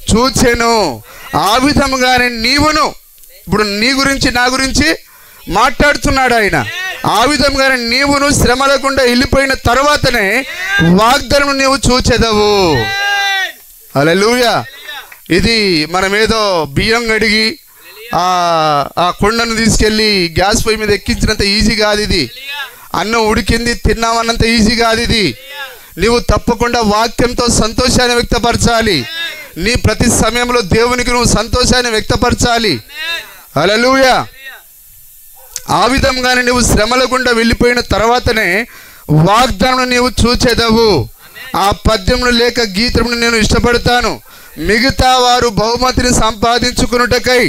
Speaker 1: చూచెను. ఆ విధముగానే నీవును, ఇప్పుడు నీ గురించి నా గురించి మాట్లాడుతున్నాడు ఆయన. ఆ విధంగానే నీవును శ్రమల గుండా వెళ్ళిపోయిన తర్వాతనే వాగ్దానం నీవు చూచెదవు. హల్లెలూయా. ఇది మనమేదో బియ్యం కడిగి ఆ కుండను తీసుకెళ్ళి గ్యాస్ పొయ్యి మీద ఎక్కించినంత ఈజీ కాదు ఇది. అన్నం ఉడికింది తిన్నామన్నంత ఈజీ కాదు ఇది. నీవు తప్పకుండా వాక్యంతో సంతోషాన్ని వ్యక్తపరచాలి. నీ ప్రతి సమయంలో దేవునికి నువ్వు సంతోషాన్ని వ్యక్తపరచాలి. హల్లెలూయా. ఆ విధంగానే నువ్వు శ్రమల గుండా వెళ్ళిపోయిన తర్వాతనే వాగ్దానం నీవు చూచెదవు. ఆ పద్యమును లేక గీతమును నేను ఇష్టపడతాను. మిగతా వారు బహుమతిని సంపాదించుకున్నటకై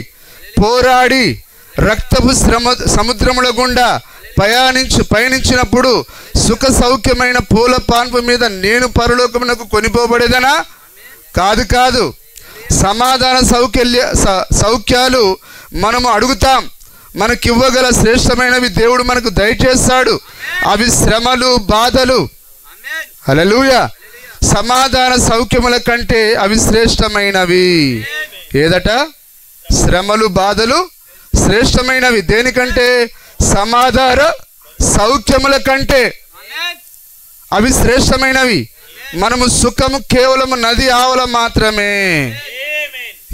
Speaker 1: పోరాడి రక్తపు సముద్రముల గుండా పయనించినప్పుడు సుఖ సౌఖ్యమైన పూల పాన్పు మీద నేను పరలోకమునకు కొనిపోబడేదనా? కాదు కాదు. సమాధాన సౌఖ్యాలు మనము అడుగుతాం. మనకివ్వగల శ్రేష్టమైనవి దేవుడు మనకు దయచేస్తాడు. అవి శ్రమలు, బాధలు. హల్లెలూయా. సమాధాన సౌఖ్యముల కంటే అవి శ్రేష్టమైనవి. ఏదట? శ్రమలు, బాధలు శ్రేష్టమైనవి. దేనికంటే? సమాధాన సౌఖ్యముల కంటే అవి శ్రేష్టమైనవి. మనము సుఖము కేవలము నది ఆవల మాత్రమే.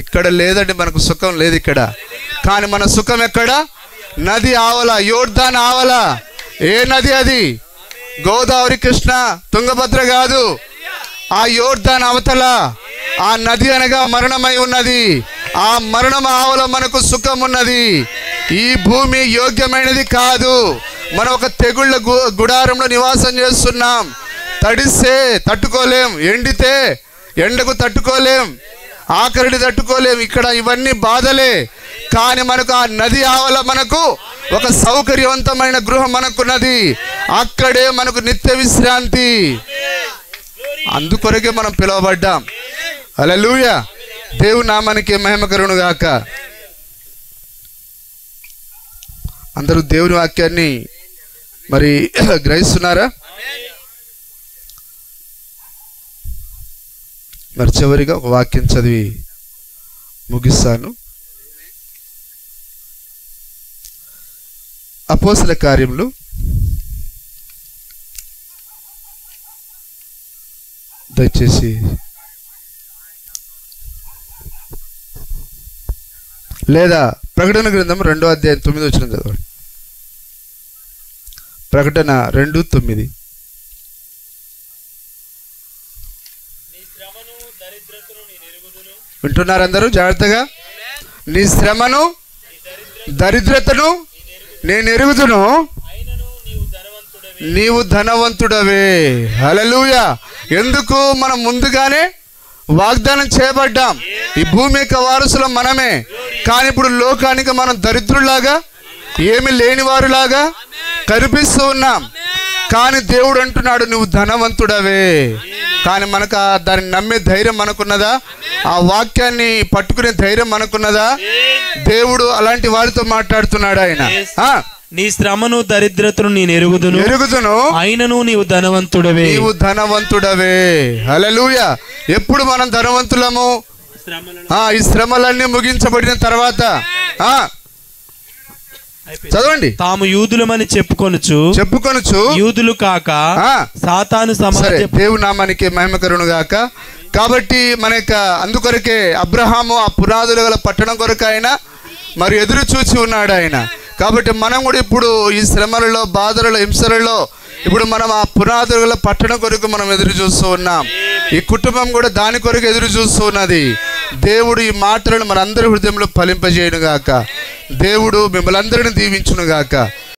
Speaker 1: ఇక్కడ లేదండి, మనకు సుఖం లేదు ఇక్కడ. కానీ మన సుఖం ఎక్కడ? నది ఆవల, యోర్దాన్ ఆవల. ఏ నది అది? గోదావరి, కృష్ణ, తుంగభద్ర కాదు. ఆ యోర్దాన్ అవతల ఆ నది అనగా మరణమై ఉన్నది. ఆ మరణం ఆవల మనకు సుఖం ఉన్నది. ఈ భూమి యోగ్యమైనది కాదు. మనం ఒక తెగుళ్ళ గుడారంలో నివాసం చేస్తున్నాం. తడిస్తే తట్టుకోలేం, ఎండితే ఎండకు తట్టుకోలేం, ఆఖరిని తట్టుకోలేం. ఇక్కడ ఇవన్నీ బాధలే. కానీ మనకు ఆ నది ఆవల మనకు ఒక సౌకర్యవంతమైన గృహం మనకున్నది. అక్కడే మనకు నిత్య విశ్రాంతి. అందుకొరకే మనం పిలువబడ్డాం. హల్లెలూయా. దేవుని నామానికి మహిమ కలుగును గాక. అందరూ దేవుని వాక్యాన్ని మరి గ్రహిస్తున్నారా? మరి చివరిగా ఒక వాక్యం చదివి ముగిస్తాను. అపోస్తల కార్యములు 8 లేదా ప్రకటన గ్రంథం 2వ అధ్యాయం 9వ వచనం చదవండి. ప్రకటన 2:9. వింటున్నారు అందరూ జాగ్రత్తగా? నీ శ్రమను దరిద్రతను నేను ఎరుగుదును, నీవు ధనవంతుడవే. హల్లెలూయా. ఎందుకు? మనం ముందుగానే వాగ్దానం చేయబడ్డాం. ఈ భూమి యొక్క వారసులం మనమే. కానీ ఇప్పుడు లోకానికి మనం దరిద్రులాగా, ఏమి లేని వారులాగా కనిపిస్తూ ఉన్నాం. కానీ దేవుడు అంటున్నాడు నువ్వు ధనవంతుడవే. కానీ మనకు దాన్ని నమ్మే ధైర్యం మనకున్నదా? ఆ వాక్యాన్ని పట్టుకునే ధైర్యం మనకున్నదా? దేవుడు అలాంటి వారితో మాట్లాడుతున్నాడు. ఆయన
Speaker 2: నీ శ్రమను దరిద్రతను నేను ఎరుగుదును, అయినను నీవు ధనవంతుడవే.
Speaker 1: నీవు ధనవంతుడవే. హల్లెలూయా. ఎప్పుడు మనం ధనవంతులము? ఈ శ్రమలన్నీ ముగించబడిన తర్వాత. చదవండి.
Speaker 2: తాము యూదులమని చెప్పుకొనుచు యూదులు కాక సాతాను సమాజ.
Speaker 1: దేవుని నామానికి మహిమ కలుగును గాక. కాబట్టి మన యొక్క అందుకొరకే అబ్రహాము ఆ పునాదులు గల పట్టణం కొరకు ఆయన మరి ఎదురు చూచి ఉన్నాడు ఆయన. కాబట్టి మనం కూడా ఇప్పుడు ఈ శ్రమలలో, బాధలలో, హింసలలో ఇప్పుడు మనం ఆ పునాదులు గల పట్టణం కొరకు మనం ఎదురు చూస్తూ ఉన్నాం. ఈ కుటుంబం కూడా దాని కొరకు ఎదురు చూస్తూ ఉన్నది. దేవుడు ఈ మాటలను మనందరి హృదయంలో ఫలింపజేయును గాక. దేవుడు మిమ్మల్ని అందరిని దీవించును గాక.